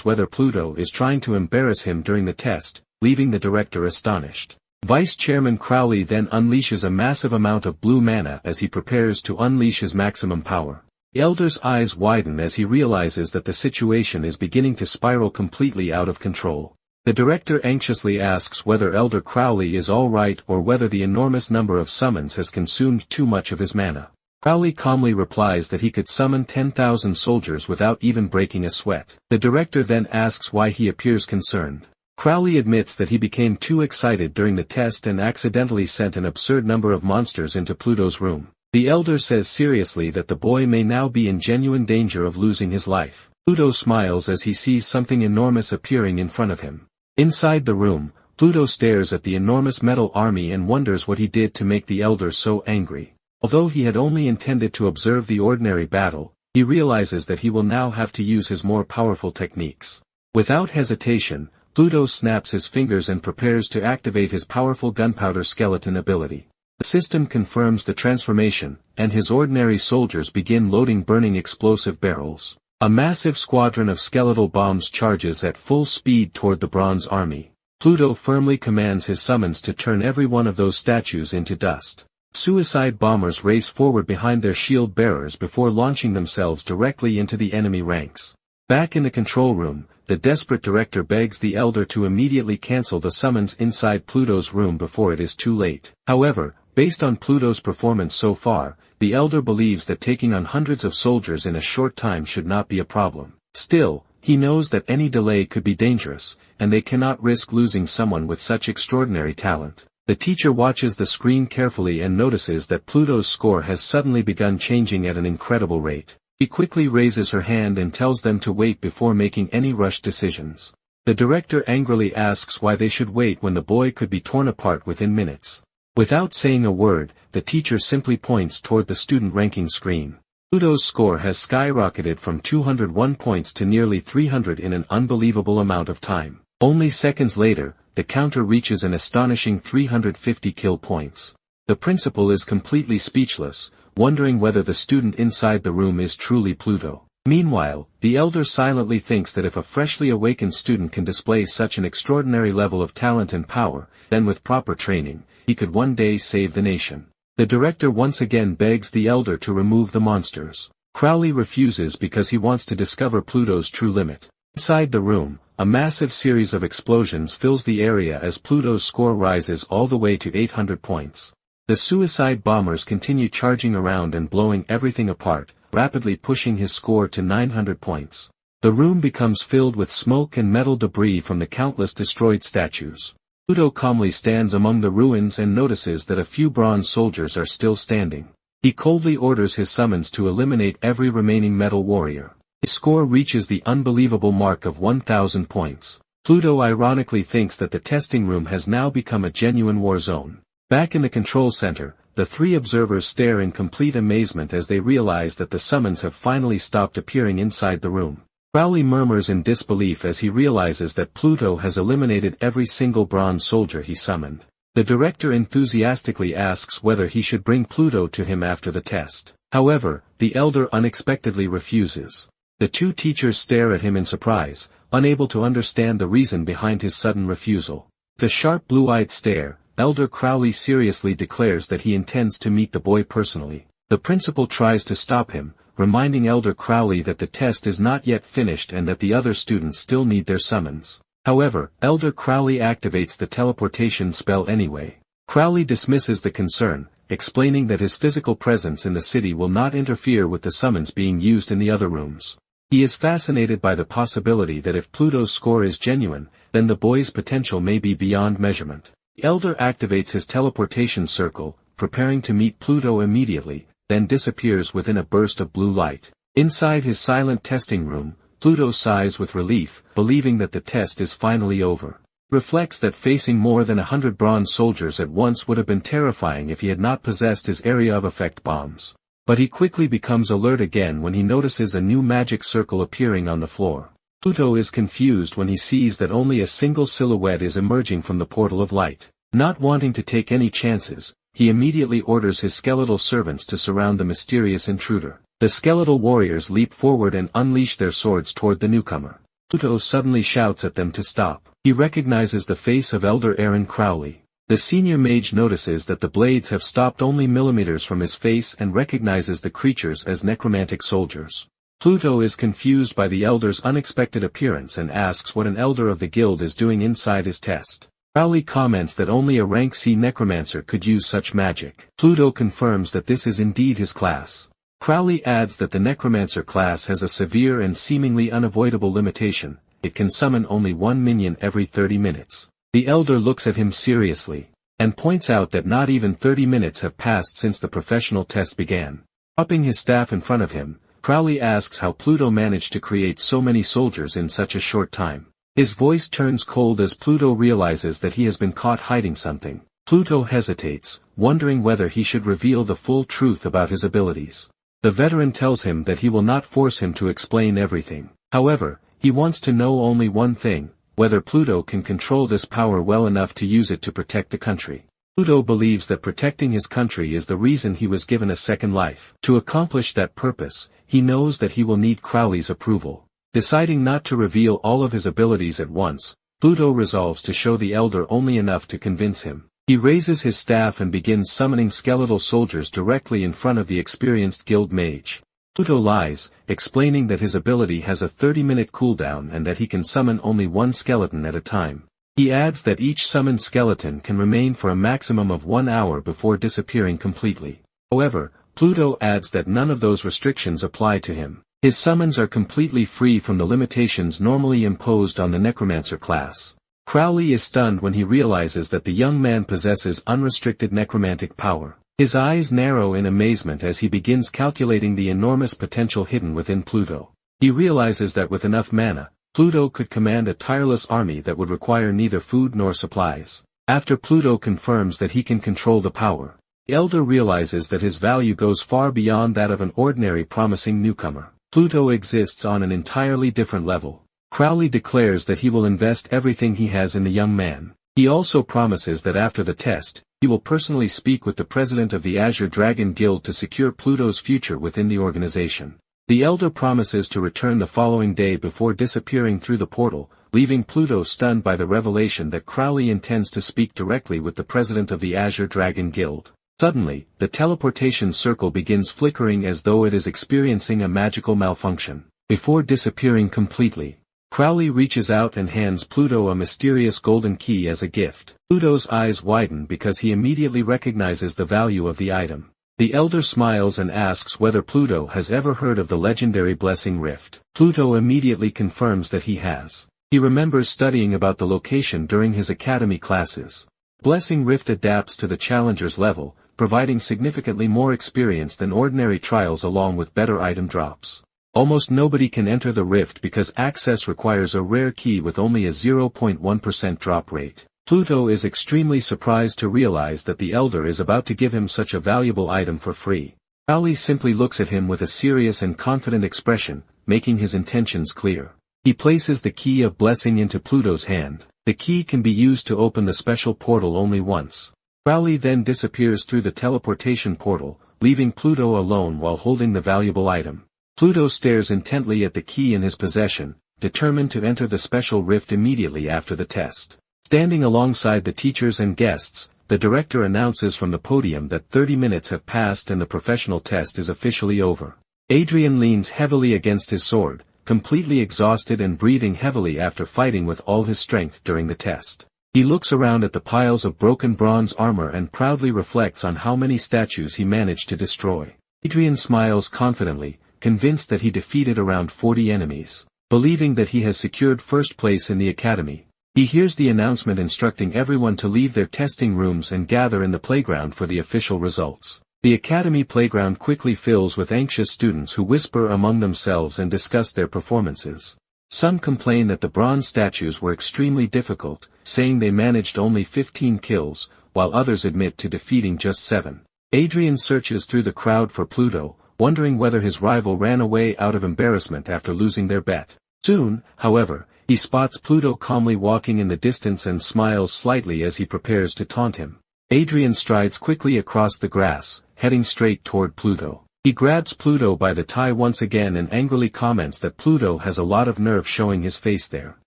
whether Pluto is trying to embarrass him during the test, leaving the director astonished. Vice Chairman Crowley then unleashes a massive amount of blue mana as he prepares to unleash his maximum power. The elder's eyes widen as he realizes that the situation is beginning to spiral completely out of control. The director anxiously asks whether Elder Crowley is all right or whether the enormous number of summons has consumed too much of his mana. Crowley calmly replies that he could summon 10,000 soldiers without even breaking a sweat. The director then asks why he appears concerned. Crowley admits that he became too excited during the test and accidentally sent an absurd number of monsters into Pluto's room. The elder says seriously that the boy may now be in genuine danger of losing his life. Pluto smiles as he sees something enormous appearing in front of him. Inside the room, Pluto stares at the enormous metal army and wonders what he did to make the elder so angry. Although he had only intended to observe the ordinary battle, he realizes that he will now have to use his more powerful techniques. Without hesitation, Pluto snaps his fingers and prepares to activate his powerful gunpowder skeleton ability. The system confirms the transformation, and his ordinary soldiers begin loading burning explosive barrels. A massive squadron of skeletal bombs charges at full speed toward the bronze army. Pluto firmly commands his summons to turn every one of those statues into dust. Suicide bombers race forward behind their shield bearers before launching themselves directly into the enemy ranks. Back in the control room, the desperate director begs the elder to immediately cancel the summons inside Pluto's room before it is too late. However, based on Pluto's performance so far, the elder believes that taking on hundreds of soldiers in a short time should not be a problem. Still, he knows that any delay could be dangerous, and they cannot risk losing someone with such extraordinary talent. The teacher watches the screen carefully and notices that Pluto's score has suddenly begun changing at an incredible rate. She quickly raises her hand and tells them to wait before making any rushed decisions. The director angrily asks why they should wait when the boy could be torn apart within minutes. Without saying a word, the teacher simply points toward the student ranking screen. Pluto's score has skyrocketed from 201 points to nearly 300 in an unbelievable amount of time. Only seconds later, the counter reaches an astonishing 350 kill points. The principal is completely speechless, wondering whether the student inside the room is truly Pluto. Meanwhile, the elder silently thinks that if a freshly awakened student can display such an extraordinary level of talent and power, then with proper training, he could one day save the nation. The director once again begs the elder to remove the monsters. Crowley refuses because he wants to discover Pluto's true limit. Inside the room, a massive series of explosions fills the area as Pluto's score rises all the way to 800 points. The suicide bombers continue charging around and blowing everything apart, rapidly pushing his score to 900 points. The room becomes filled with smoke and metal debris from the countless destroyed statues. Pluto calmly stands among the ruins and notices that a few bronze soldiers are still standing. He coldly orders his summons to eliminate every remaining metal warrior. His score reaches the unbelievable mark of 1,000 points. Pluto ironically thinks that the testing room has now become a genuine war zone. Back in the control center, the three observers stare in complete amazement as they realize that the summons have finally stopped appearing inside the room. Crowley murmurs in disbelief as he realizes that Pluto has eliminated every single bronze soldier he summoned. The director enthusiastically asks whether he should bring Pluto to him after the test. However, the elder unexpectedly refuses. The two teachers stare at him in surprise, unable to understand the reason behind his sudden refusal. The sharp blue-eyed stare, Elder Crowley seriously declares that he intends to meet the boy personally. The principal tries to stop him, reminding Elder Crowley that the test is not yet finished and that the other students still need their summons. However, Elder Crowley activates the teleportation spell anyway. Crowley dismisses the concern, explaining that his physical presence in the city will not interfere with the summons being used in the other rooms. He is fascinated by the possibility that if Pluto's score is genuine, then the boy's potential may be beyond measurement. The elder activates his teleportation circle, preparing to meet Pluto immediately, then disappears within a burst of blue light. Inside his silent testing room, Pluto sighs with relief, believing that the test is finally over. Reflects that facing more than 100 bronze soldiers at once would have been terrifying if he had not possessed his area of effect bombs. But he quickly becomes alert again when he notices a new magic circle appearing on the floor. Pluto is confused when he sees that only a single silhouette is emerging from the portal of light. Not wanting to take any chances, he immediately orders his skeletal servants to surround the mysterious intruder. The skeletal warriors leap forward and unleash their swords toward the newcomer. Pluto suddenly shouts at them to stop. He recognizes the face of Elder Aaron Crowley. The senior mage notices that the blades have stopped only millimeters from his face and recognizes the creatures as necromantic soldiers. Pluto is confused by the elder's unexpected appearance and asks what an elder of the guild is doing inside his test. Crowley comments that only a rank C necromancer could use such magic. Pluto confirms that this is indeed his class. Crowley adds that the necromancer class has a severe and seemingly unavoidable limitation: it can summon only one minion every 30 minutes. The elder looks at him seriously, and points out that not even 30 minutes have passed since the professional test began. Dropping his staff in front of him, Crowley asks how Pluto managed to create so many soldiers in such a short time. His voice turns cold as Pluto realizes that he has been caught hiding something. Pluto hesitates, wondering whether he should reveal the full truth about his abilities. The veteran tells him that he will not force him to explain everything. However, he wants to know only one thing: whether Pluto can control this power well enough to use it to protect the country. Pluto believes that protecting his country is the reason he was given a second life. To accomplish that purpose, he knows that he will need Crowley's approval. Deciding not to reveal all of his abilities at once, Pluto resolves to show the elder only enough to convince him. He raises his staff and begins summoning skeletal soldiers directly in front of the experienced guild mage. Pluto lies, explaining that his ability has a 30-minute cooldown and that he can summon only one skeleton at a time. He adds that each summoned skeleton can remain for a maximum of 1 hour before disappearing completely. However, Pluto adds that none of those restrictions apply to him. His summons are completely free from the limitations normally imposed on the necromancer class. Crowley is stunned when he realizes that the young man possesses unrestricted necromantic power. His eyes narrow in amazement as he begins calculating the enormous potential hidden within Pluto. He realizes that with enough mana, Pluto could command a tireless army that would require neither food nor supplies. After Pluto confirms that he can control the power, the elder realizes that his value goes far beyond that of an ordinary promising newcomer. Pluto exists on an entirely different level. Crowley declares that he will invest everything he has in the young man. He also promises that after the test, he will personally speak with the president of the Azure Dragon Guild to secure Pluto's future within the organization. The elder promises to return the following day before disappearing through the portal, leaving Pluto stunned by the revelation that Crowley intends to speak directly with the president of the Azure Dragon Guild. Suddenly, the teleportation circle begins flickering as though it is experiencing a magical malfunction. Before disappearing completely, Crowley reaches out and hands Pluto a mysterious golden key as a gift. Pluto's eyes widen because he immediately recognizes the value of the item. The elder smiles and asks whether Pluto has ever heard of the legendary Blessing Rift. Pluto immediately confirms that he has. He remembers studying about the location during his academy classes. Blessing Rift adapts to the challenger's level, providing significantly more experience than ordinary trials along with better item drops. Almost nobody can enter the rift because access requires a rare key with only a 0.1% drop rate. Pluto is extremely surprised to realize that the elder is about to give him such a valuable item for free. Crowley simply looks at him with a serious and confident expression, making his intentions clear. He places the key of blessing into Pluto's hand. The key can be used to open the special portal only once. Crowley then disappears through the teleportation portal, leaving Pluto alone while holding the valuable item. Pluto stares intently at the key in his possession, determined to enter the special rift immediately after the test. Standing alongside the teachers and guests, the director announces from the podium that 30 minutes have passed and the professional test is officially over. Adrien leans heavily against his sword, completely exhausted and breathing heavily after fighting with all his strength during the test. He looks around at the piles of broken bronze armor and proudly reflects on how many statues he managed to destroy. Adrien smiles confidently, convinced that he defeated around 40 enemies. Believing that he has secured first place in the academy, he hears the announcement instructing everyone to leave their testing rooms and gather in the playground for the official results. The academy playground quickly fills with anxious students who whisper among themselves and discuss their performances. Some complain that the bronze statues were extremely difficult, saying they managed only 15 kills, while others admit to defeating just 7. Adrien searches through the crowd for Pluto, wondering whether his rival ran away out of embarrassment after losing their bet. Soon, however, he spots Pluto calmly walking in the distance and smiles slightly as he prepares to taunt him. Adrien strides quickly across the grass, heading straight toward Pluto. He grabs Pluto by the tie once again and angrily comments that Pluto has a lot of nerve showing his face there.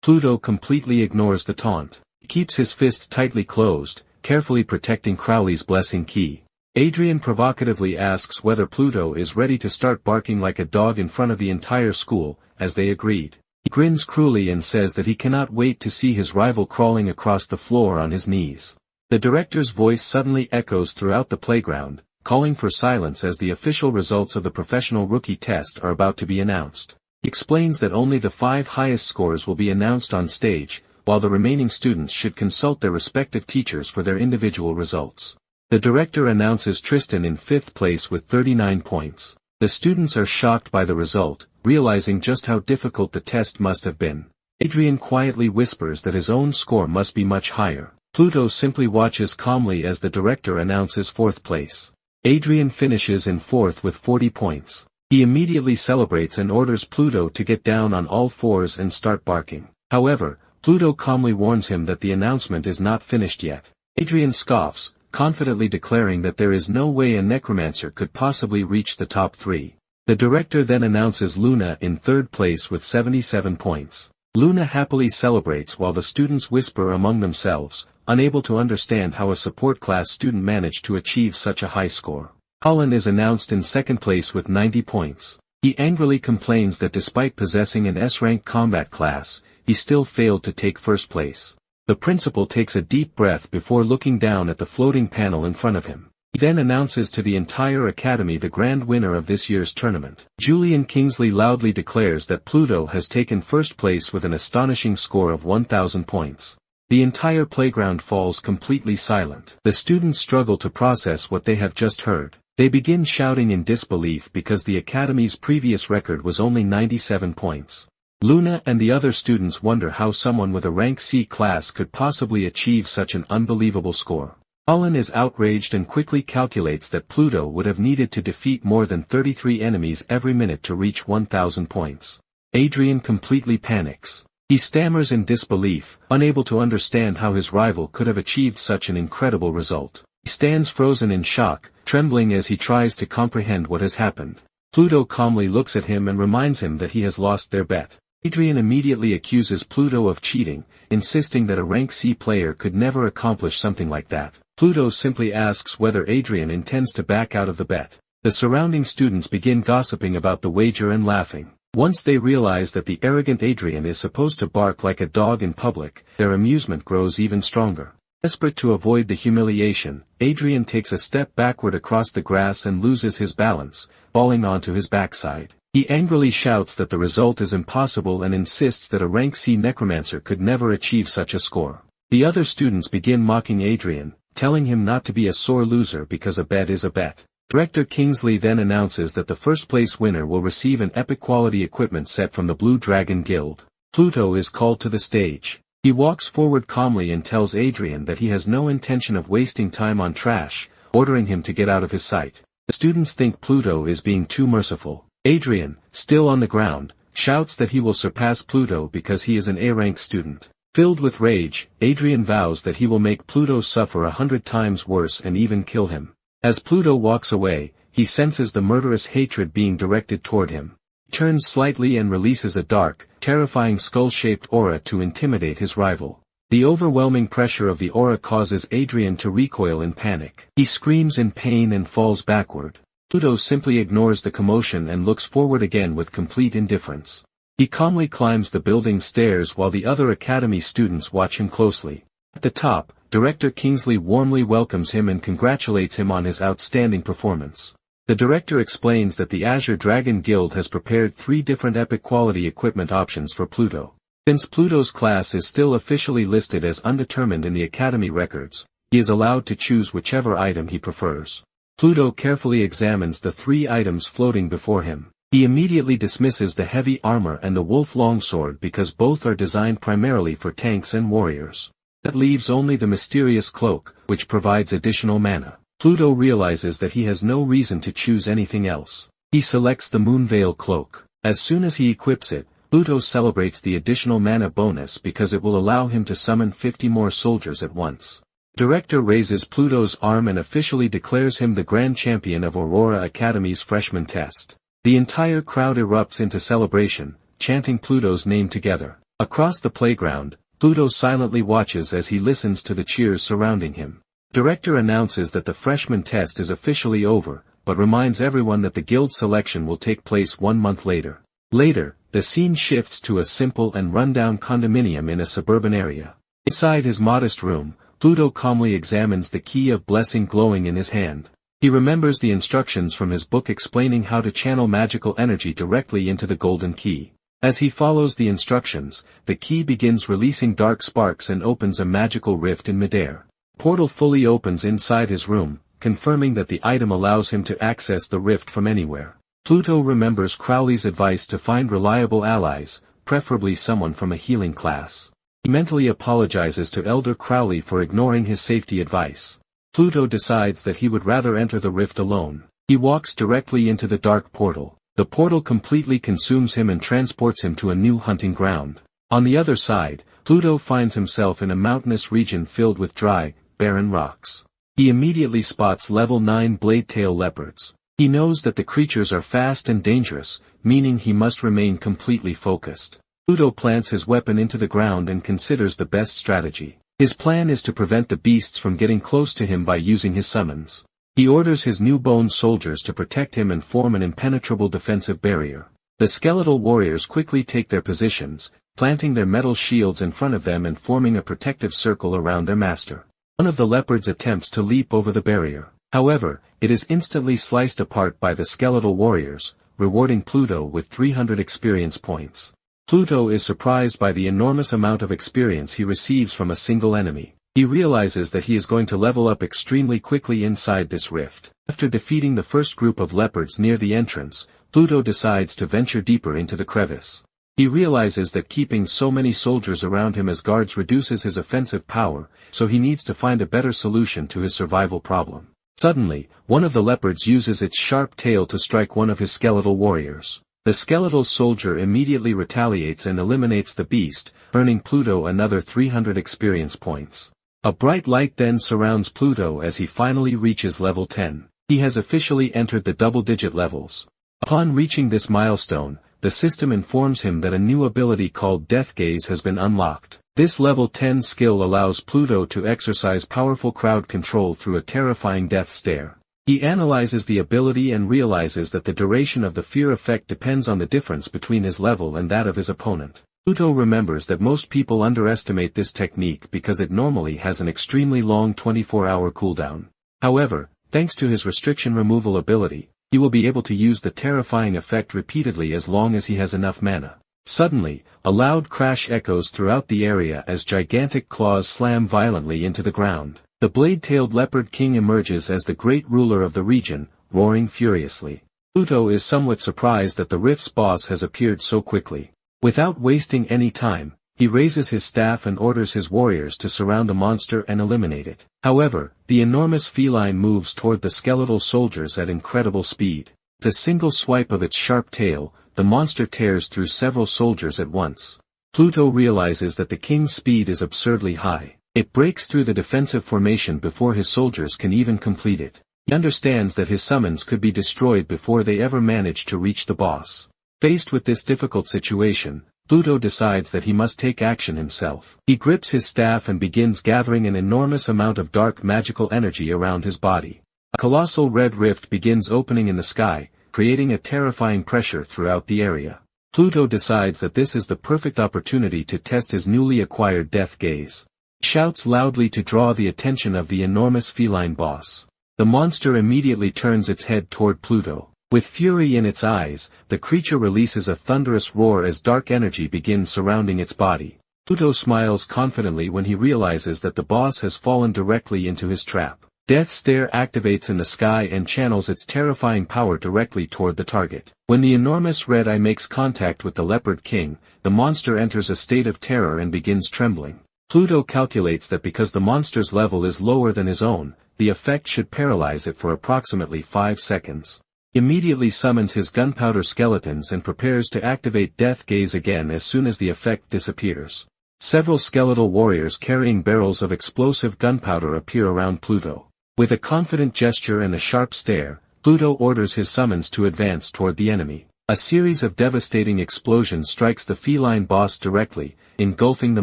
Pluto completely ignores the taunt. He keeps his fist tightly closed, carefully protecting Crowley's blessing key. Adrien provocatively asks whether Pluto is ready to start barking like a dog in front of the entire school, as they agreed. He grins cruelly and says that he cannot wait to see his rival crawling across the floor on his knees. The director's voice suddenly echoes throughout the playground, calling for silence as the official results of the professional rookie test are about to be announced. He explains that only the 5 highest scores will be announced on stage, while the remaining students should consult their respective teachers for their individual results. The director announces Tristan in 5th place with 39 points. The students are shocked by the result, realizing just how difficult the test must have been. Adrien quietly whispers that his own score must be much higher. Pluto simply watches calmly as the director announces 4th place. Adrien finishes in 4th with 40 points. He immediately celebrates and orders Pluto to get down on all fours and start barking. However, Pluto calmly warns him that the announcement is not finished yet. Adrien scoffs, confidently declaring that there is no way a necromancer could possibly reach the top 3. The director then announces Luna in 3rd place with 77 points. Luna happily celebrates while the students whisper among themselves, unable to understand how a support class student managed to achieve such a high score. Colin is announced in 2nd place with 90 points. He angrily complains that despite possessing an S-rank combat class, he still failed to take 1st place. The principal takes a deep breath before looking down at the floating panel in front of him. He then announces to the entire academy the grand winner of this year's tournament. Julian Kingsley loudly declares that Pluto has taken 1st place with an astonishing score of 1,000 points. The entire playground falls completely silent. The students struggle to process what they have just heard. They begin shouting in disbelief because the academy's previous record was only 97 points. Luna and the other students wonder how someone with a rank C class could possibly achieve such an unbelievable score. Colin is outraged and quickly calculates that Pluto would have needed to defeat more than 33 enemies every minute to reach 1,000 points. Adrien completely panics. He stammers in disbelief, unable to understand how his rival could have achieved such an incredible result. He stands frozen in shock, trembling as he tries to comprehend what has happened. Pluto calmly looks at him and reminds him that he has lost their bet. Adrien immediately accuses Pluto of cheating, insisting that a rank C player could never accomplish something like that. Pluto simply asks whether Adrien intends to back out of the bet. The surrounding students begin gossiping about the wager and laughing. Once they realize that the arrogant Adrien is supposed to bark like a dog in public, their amusement grows even stronger. Desperate to avoid the humiliation, Adrien takes a step backward across the grass and loses his balance, falling onto his backside. He angrily shouts that the result is impossible and insists that a rank C necromancer could never achieve such a score. The other students begin mocking Adrien, telling him not to be a sore loser because a bet is a bet. Director Kingsley then announces that the first-place winner will receive an epic-quality equipment set from the Blue Dragon Guild. Pluto is called to the stage. He walks forward calmly and tells Adrien that he has no intention of wasting time on trash, ordering him to get out of his sight. The students think Pluto is being too merciful. Adrien, still on the ground, shouts that he will surpass Pluto because he is an A-rank student. Filled with rage, Adrien vows that he will make Pluto suffer 100 times worse and even kill him. As Pluto walks away, he senses the murderous hatred being directed toward him. He turns slightly and releases a dark, terrifying skull-shaped aura to intimidate his rival. The overwhelming pressure of the aura causes Adrien to recoil in panic. He screams in pain and falls backward. Pluto simply ignores the commotion and looks forward again with complete indifference. He calmly climbs the building stairs while the other academy students watch him closely. At the top, Director Kingsley warmly welcomes him and congratulates him on his outstanding performance. The director explains that the Azure Dragon Guild has prepared 3 different epic quality equipment options for Pluto. Since Pluto's class is still officially listed as undetermined in the academy records, he is allowed to choose whichever item he prefers. Pluto carefully examines the 3 items floating before him. He immediately dismisses the heavy armor and the wolf longsword because both are designed primarily for tanks and warriors. That leaves only the mysterious cloak, which provides additional mana. Pluto realizes that he has no reason to choose anything else. He selects the Moonveil cloak. As soon as he equips it, Pluto celebrates the additional mana bonus because it will allow him to summon 50 more soldiers at once. Director raises Pluto's arm and officially declares him the grand champion of Aurora Academy's freshman test. The entire crowd erupts into celebration, chanting Pluto's name together. Across the playground, Pluto silently watches as he listens to the cheers surrounding him. Director announces that the freshman test is officially over, but reminds everyone that the guild selection will take place 1 month later. Later, the scene shifts to a simple and rundown condominium in a suburban area. Inside his modest room, Pluto calmly examines the key of blessing glowing in his hand. He remembers the instructions from his book explaining how to channel magical energy directly into the golden key. As he follows the instructions, the key begins releasing dark sparks and opens a magical rift in midair. Portal fully opens inside his room, confirming that the item allows him to access the rift from anywhere. Pluto remembers Crowley's advice to find reliable allies, preferably someone from a healing class. He mentally apologizes to Elder Crowley for ignoring his safety advice. Pluto decides that he would rather enter the rift alone. He walks directly into the dark portal. The portal completely consumes him and transports him to a new hunting ground. On the other side, Pluto finds himself in a mountainous region filled with dry, barren rocks. He immediately spots level 9 blade-tail leopards. He knows that the creatures are fast and dangerous, meaning he must remain completely focused. Pluto plants his weapon into the ground and considers the best strategy. His plan is to prevent the beasts from getting close to him by using his summons. He orders his new bone soldiers to protect him and form an impenetrable defensive barrier. The skeletal warriors quickly take their positions, planting their metal shields in front of them and forming a protective circle around their master. One of the leopards attempts to leap over the barrier. However, it is instantly sliced apart by the skeletal warriors, rewarding Pluto with 300 experience points. Pluto is surprised by the enormous amount of experience he receives from a single enemy. He realizes that he is going to level up extremely quickly inside this rift. After defeating the first group of leopards near the entrance, Pluto decides to venture deeper into the crevice. He realizes that keeping so many soldiers around him as guards reduces his offensive power, so he needs to find a better solution to his survival problem. Suddenly, one of the leopards uses its sharp tail to strike one of his skeletal warriors. The skeletal soldier immediately retaliates and eliminates the beast, earning Pluto another 300 experience points. A bright light then surrounds Pluto as he finally reaches level 10. He has officially entered the double-digit levels. Upon reaching this milestone, the system informs him that a new ability called Death Gaze has been unlocked. This level 10 skill allows Pluto to exercise powerful crowd control through a terrifying death stare. He analyzes the ability and realizes that the duration of the fear effect depends on the difference between his level and that of his opponent. Pluto remembers that most people underestimate this technique because it normally has an extremely long 24-hour cooldown. However, thanks to his restriction removal ability, he will be able to use the terrifying effect repeatedly as long as he has enough mana. Suddenly, a loud crash echoes throughout the area as gigantic claws slam violently into the ground. The blade-tailed leopard king emerges as the great ruler of the region, roaring furiously. Pluto is somewhat surprised that the Rift's boss has appeared so quickly. Without wasting any time, he raises his staff and orders his warriors to surround the monster and eliminate it. However, the enormous feline moves toward the skeletal soldiers at incredible speed. With a single swipe of its sharp tail, the monster tears through several soldiers at once. Pluto realizes that the king's speed is absurdly high. It breaks through the defensive formation before his soldiers can even complete it. He understands that his summons could be destroyed before they ever manage to reach the boss. Faced with this difficult situation, Pluto decides that he must take action himself. He grips his staff and begins gathering an enormous amount of dark magical energy around his body. A colossal red rift begins opening in the sky, creating a terrifying pressure throughout the area. Pluto decides that this is the perfect opportunity to test his newly acquired Death Gaze. He shouts loudly to draw the attention of the enormous feline boss. The monster immediately turns its head toward Pluto. With fury in its eyes, the creature releases a thunderous roar as dark energy begins surrounding its body. Pluto smiles confidently when he realizes that the boss has fallen directly into his trap. Death Stare activates in the sky and channels its terrifying power directly toward the target. When the enormous red eye makes contact with the Leopard King, the monster enters a state of terror and begins trembling. Pluto calculates that because the monster's level is lower than his own, the effect should paralyze it for approximately 5 seconds. Immediately summons his gunpowder skeletons and prepares to activate Death Gaze again as soon as the effect disappears. Several skeletal warriors carrying barrels of explosive gunpowder appear around Pluto. With a confident gesture and a sharp stare, Pluto orders his summons to advance toward the enemy. A series of devastating explosions strikes the feline boss directly, engulfing the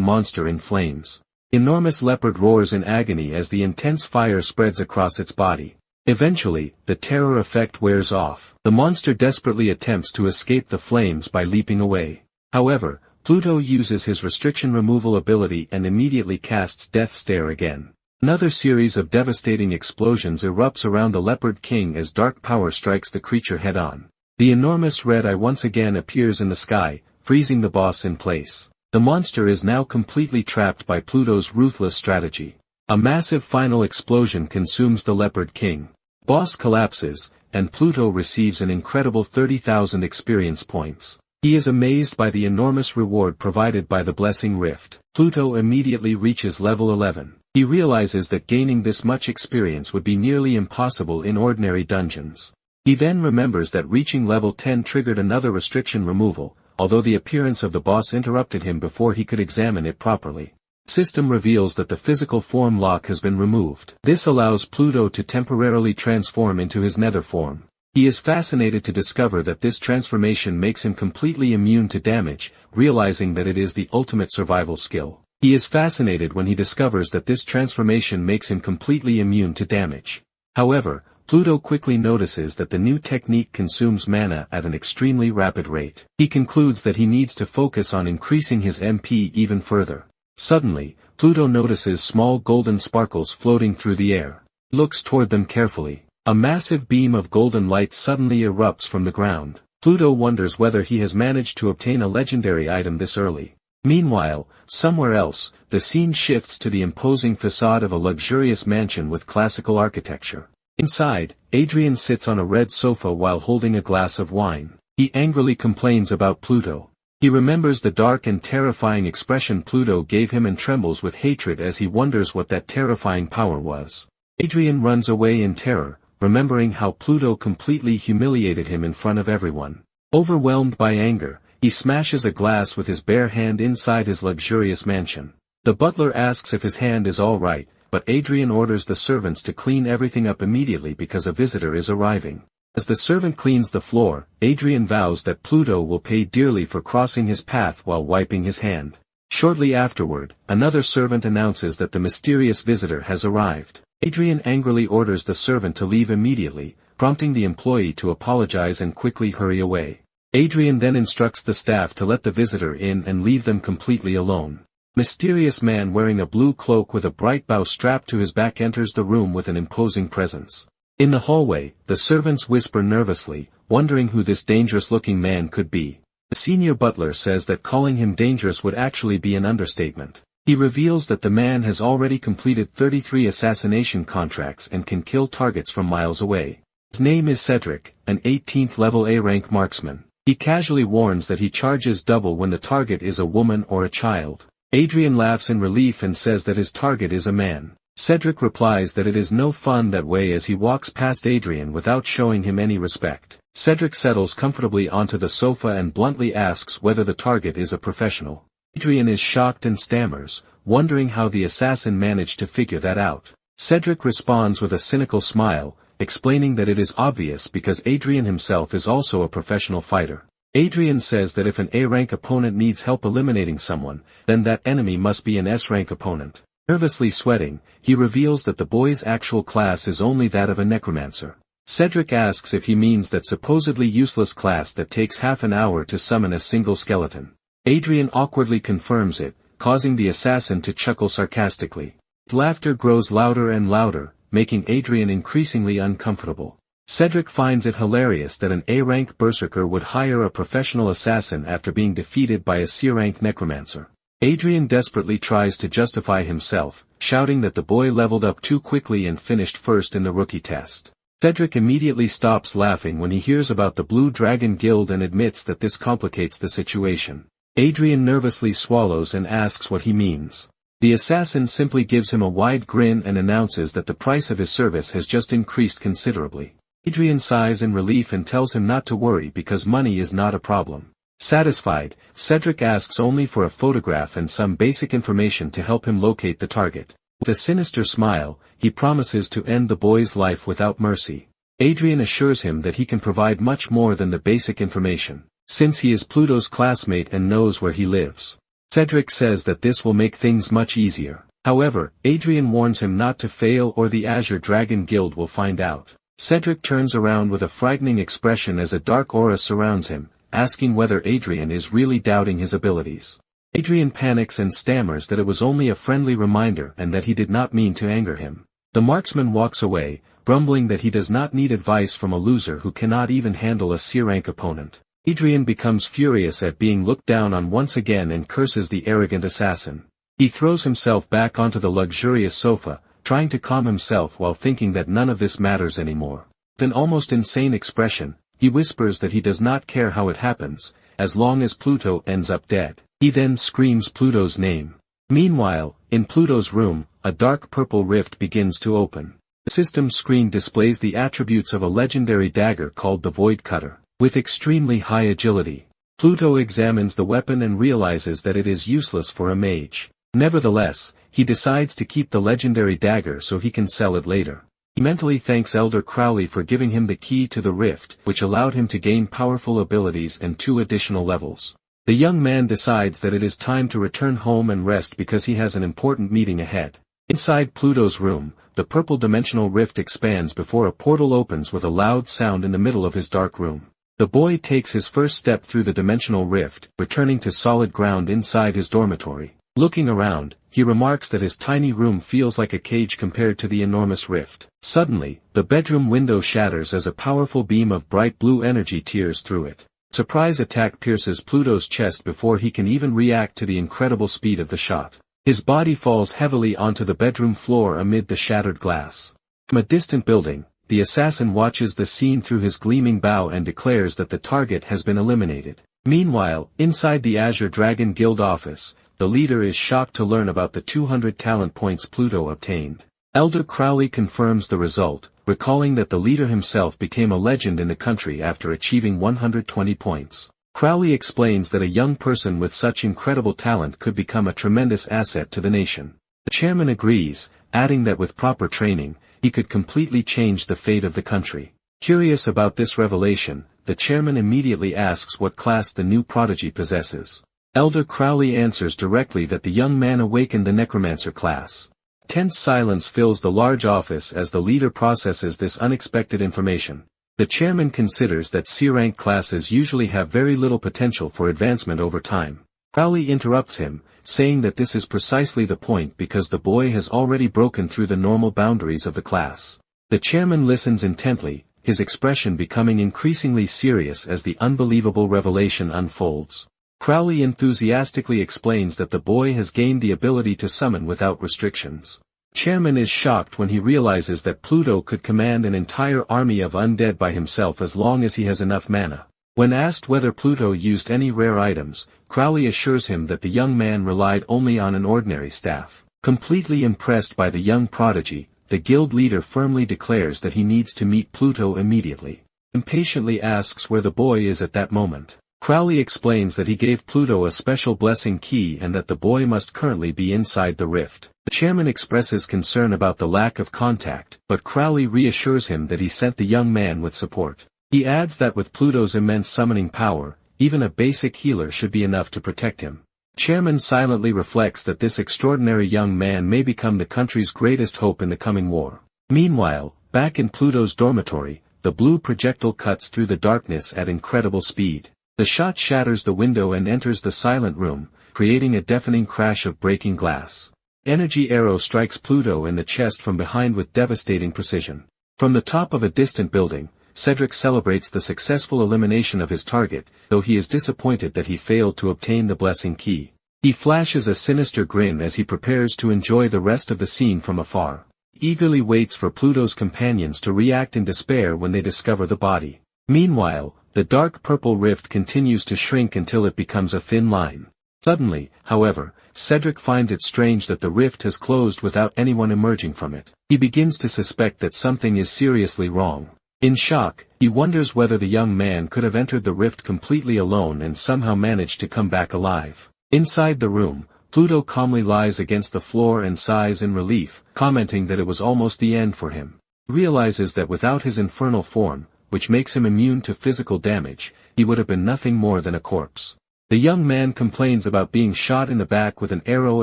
monster in flames. Enormous leopard roars in agony as the intense fire spreads across its body. Eventually, the terror effect wears off. The monster desperately attempts to escape the flames by leaping away. However, Pluto uses his restriction removal ability and immediately casts Death Stare again. Another series of devastating explosions erupts around the Leopard King as dark power strikes the creature head-on. The enormous red eye once again appears in the sky, freezing the boss in place. The monster is now completely trapped by Pluto's ruthless strategy. A massive final explosion consumes the Leopard King. Boss collapses, and Pluto receives an incredible 30,000 experience points. He is amazed by the enormous reward provided by the Blessing Rift. Pluto immediately reaches level 11. He realizes that gaining this much experience would be nearly impossible in ordinary dungeons. He then remembers that reaching level 10 triggered another restriction removal, although the appearance of the boss interrupted him before he could examine it properly. System reveals that the physical form lock has been removed. This allows Pluto to temporarily transform into his nether form. He is fascinated to discover that this transformation makes him completely immune to damage, realizing that it is the ultimate survival skill. He is fascinated when he discovers that this transformation makes him completely immune to damage. However, Pluto quickly notices that the new technique consumes mana at an extremely rapid rate. He concludes that he needs to focus on increasing his MP even further. Suddenly, Pluto notices small golden sparkles floating through the air. He looks toward them carefully. A massive beam of golden light suddenly erupts from the ground. Pluto wonders whether he has managed to obtain a legendary item this early. Meanwhile, somewhere else, the scene shifts to the imposing facade of a luxurious mansion with classical architecture. Inside, Adrien sits on a red sofa while holding a glass of wine. He angrily complains about Pluto. He remembers the dark and terrifying expression Pluto gave him and trembles with hatred as he wonders what that terrifying power was. Adrien runs away in terror, remembering how Pluto completely humiliated him in front of everyone. Overwhelmed by anger, he smashes a glass with his bare hand inside his luxurious mansion. The butler asks if his hand is all right, but Adrien orders the servants to clean everything up immediately because a visitor is arriving. As the servant cleans the floor, Adrien vows that Pluto will pay dearly for crossing his path while wiping his hand. Shortly afterward, another servant announces that the mysterious visitor has arrived. Adrien angrily orders the servant to leave immediately, prompting the employee to apologize and quickly hurry away. Adrien then instructs the staff to let the visitor in and leave them completely alone. Mysterious man wearing a blue cloak with a bright bow strapped to his back enters the room with an imposing presence. In the hallway, the servants whisper nervously, wondering who this dangerous-looking man could be. The senior butler says that calling him dangerous would actually be an understatement. He reveals that the man has already completed 33 assassination contracts and can kill targets from miles away. His name is Cedric, an 18th level A-rank marksman. He casually warns that he charges double when the target is a woman or a child. Adrien laughs in relief and says that his target is a man. Cedric replies that it is no fun that way as he walks past Adrien without showing him any respect. Cedric settles comfortably onto the sofa and bluntly asks whether the target is a professional. Adrien is shocked and stammers, wondering how the assassin managed to figure that out. Cedric responds with a cynical smile, explaining that it is obvious because Adrien himself is also a professional fighter. Adrien says that if an A-rank opponent needs help eliminating someone, then that enemy must be an S-rank opponent. Nervously sweating, he reveals that the boy's actual class is only that of a necromancer. Cedric asks if he means that supposedly useless class that takes half an hour to summon a single skeleton. Adrien awkwardly confirms it, causing the assassin to chuckle sarcastically. His laughter grows louder and louder, making Adrien increasingly uncomfortable. Cedric finds it hilarious that an A-rank berserker would hire a professional assassin after being defeated by a C-Rank Necromancer. Adrien desperately tries to justify himself, shouting that the boy leveled up too quickly and finished first in the rookie test. Cedric immediately stops laughing when he hears about the Blue Dragon Guild and admits that this complicates the situation. Adrien nervously swallows and asks what he means. The assassin simply gives him a wide grin and announces that the price of his service has just increased considerably. Adrien sighs in relief and tells him not to worry because money is not a problem. Satisfied, Cedric asks only for a photograph and some basic information to help him locate the target. With a sinister smile, he promises to end the boy's life without mercy. Adrien assures him that he can provide much more than the basic information, since he is Pluto's classmate and knows where he lives. Cedric says that this will make things much easier. However, Adrien warns him not to fail or the Azure Dragon Guild will find out. Cedric turns around with a frightening expression as a dark aura surrounds him, asking whether Adrien is really doubting his abilities. Adrien panics and stammers that it was only a friendly reminder and that he did not mean to anger him. The marksman walks away, grumbling that he does not need advice from a loser who cannot even handle a C-rank opponent. Adrien becomes furious at being looked down on once again and curses the arrogant assassin. He throws himself back onto the luxurious sofa, trying to calm himself while thinking that none of this matters anymore. With an almost insane expression, he whispers that he does not care how it happens, as long as Pluto ends up dead. He then screams Pluto's name. Meanwhile, in Pluto's room, a dark purple rift begins to open. The system screen displays the attributes of a legendary dagger called the Void Cutter, with extremely high agility. Pluto examines the weapon and realizes that it is useless for a mage. Nevertheless, he decides to keep the legendary dagger so he can sell it later. He mentally thanks Elder Crowley for giving him the key to the rift, which allowed him to gain powerful abilities and 2 additional levels. The young man decides that it is time to return home and rest because he has an important meeting ahead. Inside Pluto's room, the purple dimensional rift expands before a portal opens with a loud sound in the middle of his dark room. The boy takes his first step through the dimensional rift, returning to solid ground inside his dormitory. Looking around, he remarks that his tiny room feels like a cage compared to the enormous rift. Suddenly, the bedroom window shatters as a powerful beam of bright blue energy tears through it. Surprise attack pierces Pluto's chest before he can even react to the incredible speed of the shot. His body falls heavily onto the bedroom floor amid the shattered glass. From a distant building, the assassin watches the scene through his gleaming bow and declares that the target has been eliminated. Meanwhile, inside the Azure Dragon Guild office, the leader is shocked to learn about the 200 talent points Pluto obtained. Elder Crowley confirms the result, recalling that the leader himself became a legend in the country after achieving 120 points. Crowley explains that a young person with such incredible talent could become a tremendous asset to the nation. The chairman agrees, adding that with proper training, he could completely change the fate of the country. Curious about this revelation, the chairman immediately asks what class the new prodigy possesses. Elder Crowley answers directly that the young man awakened the necromancer class. Tense silence fills the large office as the leader processes this unexpected information. The chairman considers that C-rank classes usually have very little potential for advancement over time. Crowley interrupts him, saying that this is precisely the point because the boy has already broken through the normal boundaries of the class. The chairman listens intently, his expression becoming increasingly serious as the unbelievable revelation unfolds. Crowley enthusiastically explains that the boy has gained the ability to summon without restrictions. Chairman is shocked when he realizes that Pluto could command an entire army of undead by himself as long as he has enough mana. When asked whether Pluto used any rare items, Crowley assures him that the young man relied only on an ordinary staff. Completely impressed by the young prodigy, the guild leader firmly declares that he needs to meet Pluto immediately. Impatiently asks where the boy is at that moment. Crowley explains that he gave Pluto a special blessing key and that the boy must currently be inside the rift. The chairman expresses concern about the lack of contact, but Crowley reassures him that he sent the young man with support. He adds that with Pluto's immense summoning power, even a basic healer should be enough to protect him. Chairman silently reflects that this extraordinary young man may become the country's greatest hope in the coming war. Meanwhile, back in Pluto's dormitory, the blue projectile cuts through the darkness at incredible speed. The shot shatters the window and enters the silent room, creating a deafening crash of breaking glass. Energy arrow strikes Pluto in the chest from behind with devastating precision. From the top of a distant building, Cedric celebrates the successful elimination of his target, though he is disappointed that he failed to obtain the blessing key. He flashes a sinister grin as he prepares to enjoy the rest of the scene from afar. He eagerly waits for Pluto's companions to react in despair when they discover the body. Meanwhile, the dark purple rift continues to shrink until it becomes a thin line. Suddenly, however, Cedric finds it strange that the rift has closed without anyone emerging from it. He begins to suspect that something is seriously wrong. In shock, he wonders whether the young man could have entered the rift completely alone and somehow managed to come back alive. Inside the room, Pluto calmly lies against the floor and sighs in relief, commenting that it was almost the end for him. He realizes that without his infernal form, which makes him immune to physical damage, he would have been nothing more than a corpse. The young man complains about being shot in the back with an arrow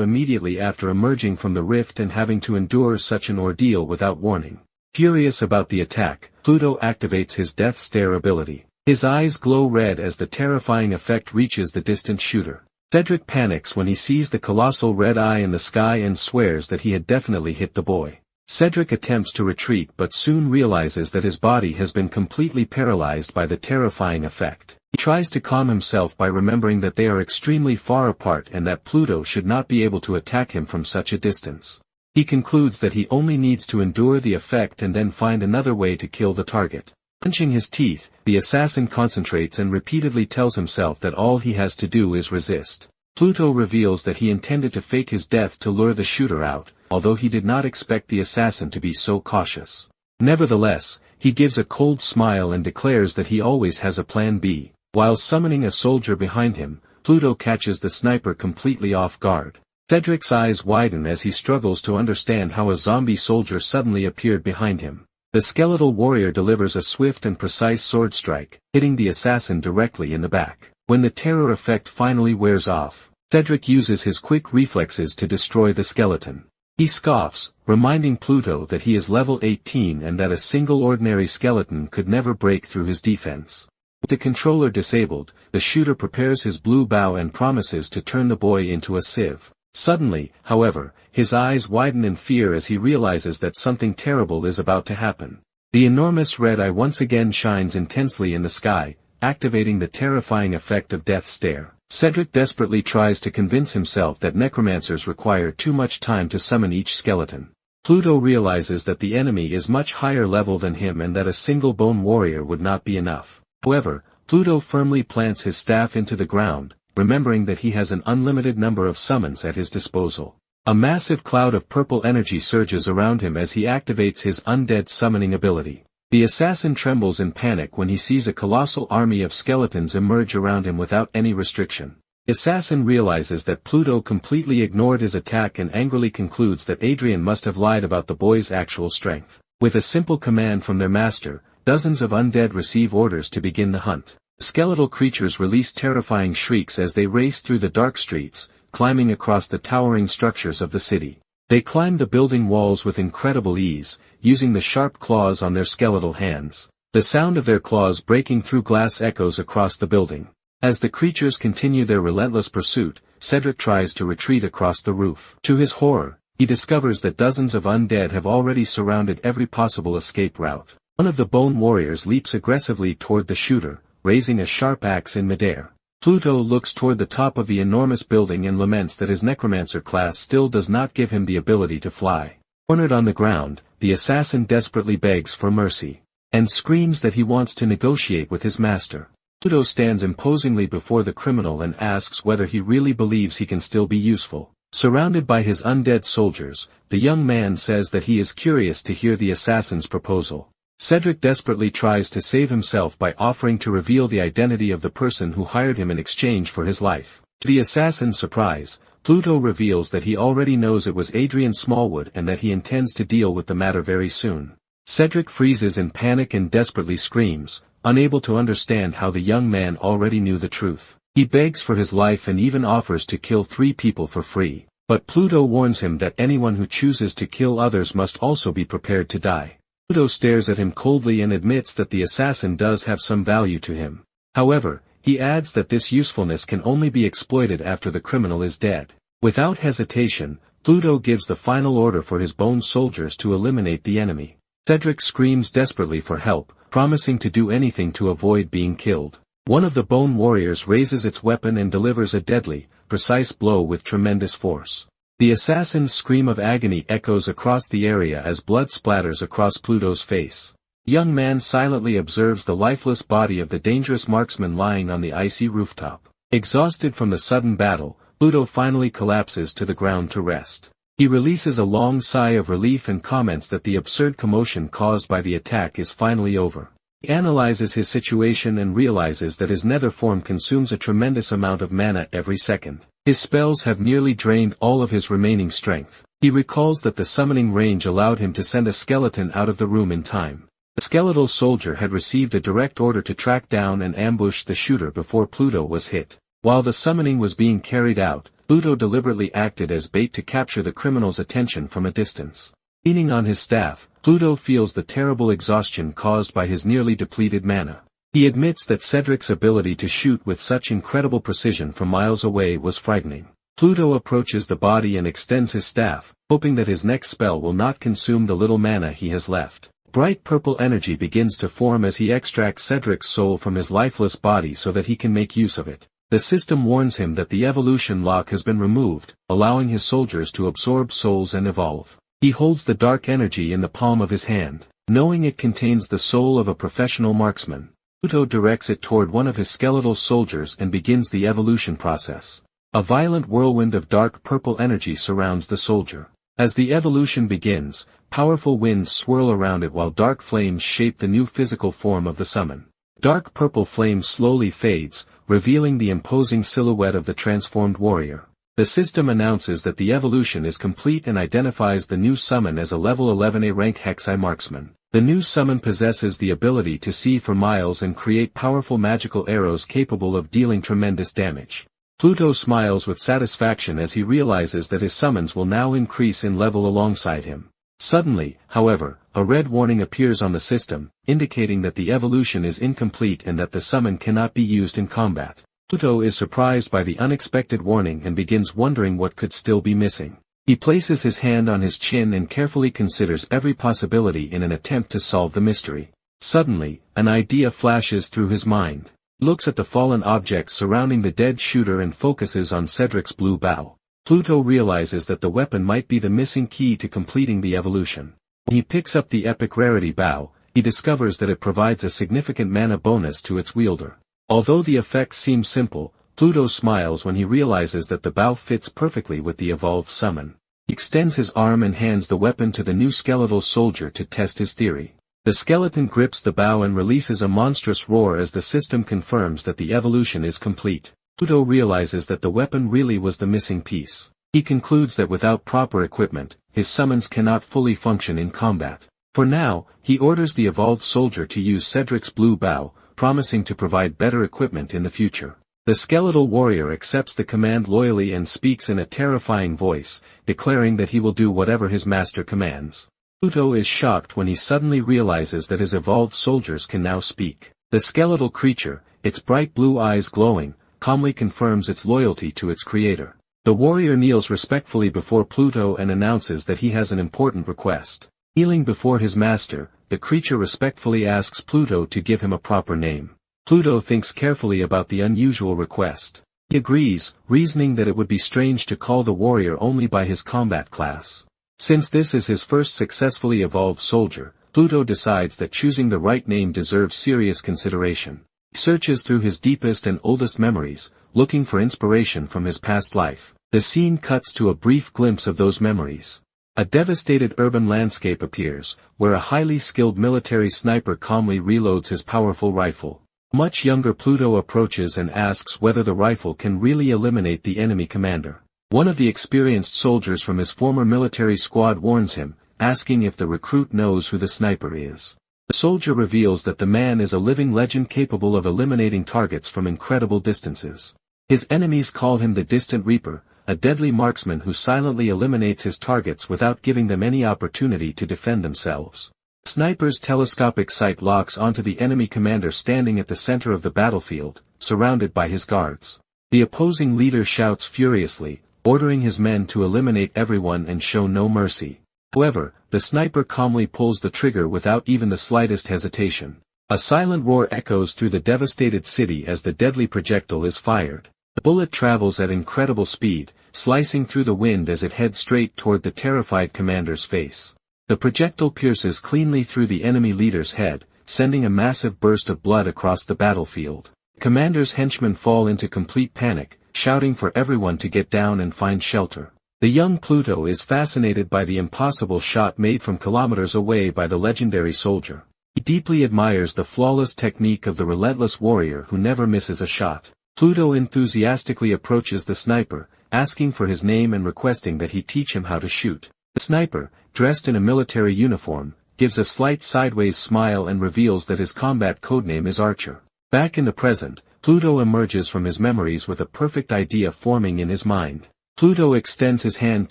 immediately after emerging from the rift and having to endure such an ordeal without warning. Furious about the attack, Pluto activates his death stare ability. His eyes glow red as the terrifying effect reaches the distant shooter. Cedric panics when he sees the colossal red eye in the sky and swears that he had definitely hit the boy. Cedric attempts to retreat but soon realizes that his body has been completely paralyzed by the terrifying effect. He tries to calm himself by remembering that they are extremely far apart and that Pluto should not be able to attack him from such a distance. He concludes that he only needs to endure the effect and then find another way to kill the target. Clenching his teeth, the assassin concentrates and repeatedly tells himself that all he has to do is resist. Pluto reveals that he intended to fake his death to lure the shooter out, although he did not expect the assassin to be so cautious. Nevertheless, he gives a cold smile and declares that he always has a plan B. While summoning a soldier behind him, Pluto catches the sniper completely off guard. Cedric's eyes widen as he struggles to understand how a zombie soldier suddenly appeared behind him. The skeletal warrior delivers a swift and precise sword strike, hitting the assassin directly in the back. When the terror effect finally wears off, Cedric uses his quick reflexes to destroy the skeleton. He scoffs, reminding Pluto that he is level 18 and that a single ordinary skeleton could never break through his defense. With the controller disabled, the shooter prepares his blue bow and promises to turn the boy into a sieve. Suddenly, however, his eyes widen in fear as he realizes that something terrible is about to happen. The enormous red eye once again shines intensely in the sky, activating the terrifying effect of death stare. Cedric desperately tries to convince himself that necromancers require too much time to summon each skeleton. Pluto realizes that the enemy is much higher level than him and that a single bone warrior would not be enough. However, Pluto firmly plants his staff into the ground, remembering that he has an unlimited number of summons at his disposal. A massive cloud of purple energy surges around him as he activates his undead summoning ability. The assassin trembles in panic when he sees a colossal army of skeletons emerge around him without any restriction. The assassin realizes that Pluto completely ignored his attack and angrily concludes that Adrien must have lied about the boy's actual strength. With a simple command from their master, dozens of undead receive orders to begin the hunt. Skeletal creatures release terrifying shrieks as they race through the dark streets, climbing across the towering structures of the city. They climb the building walls with incredible ease, using the sharp claws on their skeletal hands. The sound of their claws breaking through glass echoes across the building. As the creatures continue their relentless pursuit, Cedric tries to retreat across the roof. To his horror, he discovers that dozens of undead have already surrounded every possible escape route. One of the bone warriors leaps aggressively toward the shooter, raising a sharp axe in midair. Pluto looks toward the top of the enormous building and laments that his necromancer class still does not give him the ability to fly. Cornered on the ground, the assassin desperately begs for mercy, and screams that he wants to negotiate with his master. Pluto stands imposingly before the criminal and asks whether he really believes he can still be useful. Surrounded by his undead soldiers, the young man says that he is curious to hear the assassin's proposal. Cedric desperately tries to save himself by offering to reveal the identity of the person who hired him in exchange for his life. To the assassin's surprise, Pluto reveals that he already knows it was Adrien Smallwood and that he intends to deal with the matter very soon. Cedric freezes in panic and desperately screams, unable to understand how the young man already knew the truth. He begs for his life and even offers to kill 3 people for free, but Pluto warns him that anyone who chooses to kill others must also be prepared to die. Pluto stares at him coldly and admits that the assassin does have some value to him. However, he adds that this usefulness can only be exploited after the criminal is dead. Without hesitation, Pluto gives the final order for his bone soldiers to eliminate the enemy. Cedric screams desperately for help, promising to do anything to avoid being killed. One of the bone warriors raises its weapon and delivers a deadly, precise blow with tremendous force. The assassin's scream of agony echoes across the area as blood splatters across Pluto's face. The young man silently observes the lifeless body of the dangerous marksman lying on the icy rooftop. Exhausted from the sudden battle, Pluto finally collapses to the ground to rest. He releases a long sigh of relief and comments that the absurd commotion caused by the attack is finally over. He analyzes his situation and realizes that his nether form consumes a tremendous amount of mana every second. His spells have nearly drained all of his remaining strength. He recalls that the summoning range allowed him to send a skeleton out of the room in time. The skeletal soldier had received a direct order to track down and ambush the shooter before Pluto was hit. While the summoning was being carried out, Pluto deliberately acted as bait to capture the criminal's attention from a distance. Leaning on his staff, Pluto feels the terrible exhaustion caused by his nearly depleted mana. He admits that Cedric's ability to shoot with such incredible precision from miles away was frightening. Pluto approaches the body and extends his staff, hoping that his next spell will not consume the little mana he has left. Bright purple energy begins to form as he extracts Cedric's soul from his lifeless body so that he can make use of it. The system warns him that the evolution lock has been removed, allowing his soldiers to absorb souls and evolve. He holds the dark energy in the palm of his hand, knowing it contains the soul of a professional marksman. Pluto directs it toward one of his skeletal soldiers and begins the evolution process. A violent whirlwind of dark purple energy surrounds the soldier. As the evolution begins, powerful winds swirl around it while dark flames shape the new physical form of the summon. Dark purple flame slowly fades, revealing the imposing silhouette of the transformed warrior. The system announces that the evolution is complete and identifies the new summon as a level 11A rank Hexi marksman. The new summon possesses the ability to see for miles and create powerful magical arrows capable of dealing tremendous damage. Pluto smiles with satisfaction as he realizes that his summons will now increase in level alongside him. Suddenly, however, a red warning appears on the system, indicating that the evolution is incomplete and that the summon cannot be used in combat. Pluto is surprised by the unexpected warning and begins wondering what could still be missing. He places his hand on his chin and carefully considers every possibility in an attempt to solve the mystery. Suddenly, an idea flashes through his mind. He looks at the fallen objects surrounding the dead shooter and focuses on Cedric's blue bow. Pluto realizes that the weapon might be the missing key to completing the evolution. When he picks up the epic rarity bow, he discovers that it provides a significant mana bonus to its wielder. Although the effect seems simple, Pluto smiles when he realizes that the bow fits perfectly with the evolved summon. He extends his arm and hands the weapon to the new skeletal soldier to test his theory. The skeleton grips the bow and releases a monstrous roar as the system confirms that the evolution is complete. Pluto realizes that the weapon really was the missing piece. He concludes that without proper equipment, his summons cannot fully function in combat. For now, he orders the evolved soldier to use Cedric's blue bow, promising to provide better equipment in the future. The skeletal warrior accepts the command loyally and speaks in a terrifying voice, declaring that he will do whatever his master commands. Pluto is shocked when he suddenly realizes that his evolved soldiers can now speak. The skeletal creature, its bright blue eyes glowing, calmly confirms its loyalty to its creator. The warrior kneels respectfully before Pluto and announces that he has an important request. Kneeling before his master, the creature respectfully asks Pluto to give him a proper name. Pluto thinks carefully about the unusual request. He agrees, reasoning that it would be strange to call the warrior only by his combat class. Since this is his first successfully evolved soldier, Pluto decides that choosing the right name deserves serious consideration. He searches through his deepest and oldest memories, looking for inspiration from his past life. The scene cuts to a brief glimpse of those memories. A devastated urban landscape appears, where a highly skilled military sniper calmly reloads his powerful rifle. Much younger Pluto approaches and asks whether the rifle can really eliminate the enemy commander. One of the experienced soldiers from his former military squad warns him, asking if the recruit knows who the sniper is. The soldier reveals that the man is a living legend capable of eliminating targets from incredible distances. His enemies call him the Distant Reaper, a deadly marksman who silently eliminates his targets without giving them any opportunity to defend themselves. The sniper's telescopic sight locks onto the enemy commander standing at the center of the battlefield, surrounded by his guards. The opposing leader shouts furiously, ordering his men to eliminate everyone and show no mercy. However, the sniper calmly pulls the trigger without even the slightest hesitation. A silent roar echoes through the devastated city as the deadly projectile is fired. The bullet travels at incredible speed, slicing through the wind as it heads straight toward the terrified commander's face. The projectile pierces cleanly through the enemy leader's head, sending a massive burst of blood across the battlefield. Commander's henchmen fall into complete panic, shouting for everyone to get down and find shelter. The young Pluto is fascinated by the impossible shot made from kilometers away by the legendary soldier. He deeply admires the flawless technique of the relentless warrior who never misses a shot. Pluto enthusiastically approaches the sniper, asking for his name and requesting that he teach him how to shoot. The sniper, dressed in a military uniform, gives a slight sideways smile and reveals that his combat codename is Archer. Back in the present, Pluto emerges from his memories with a perfect idea forming in his mind. Pluto extends his hand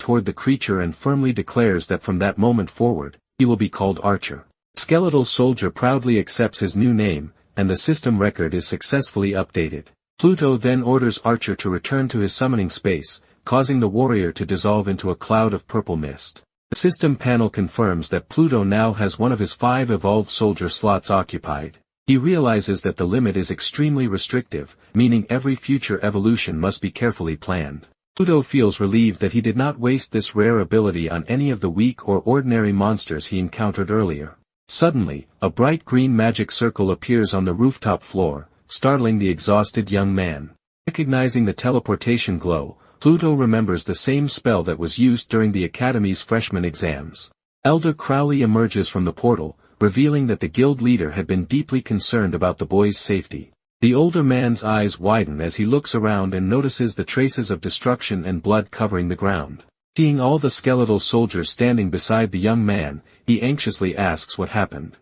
toward the creature and firmly declares that from that moment forward, he will be called Archer. The skeletal soldier proudly accepts his new name, and the system record is successfully updated. Pluto then orders Archer to return to his summoning space, causing the warrior to dissolve into a cloud of purple mist. The system panel confirms that Pluto now has one of his 5 evolved soldier slots occupied. He realizes that the limit is extremely restrictive, meaning every future evolution must be carefully planned. Pluto feels relieved that he did not waste this rare ability on any of the weak or ordinary monsters he encountered earlier. Suddenly, a bright green magic circle appears on the rooftop floor, startling the exhausted young man. Recognizing the teleportation glow, Pluto remembers the same spell that was used during the Academy's freshman exams. Elder Crowley emerges from the portal, revealing that the guild leader had been deeply concerned about the boy's safety. The older man's eyes widen as he looks around and notices the traces of destruction and blood covering the ground. Seeing all the skeletal soldiers standing beside the young man, he anxiously asks what happened.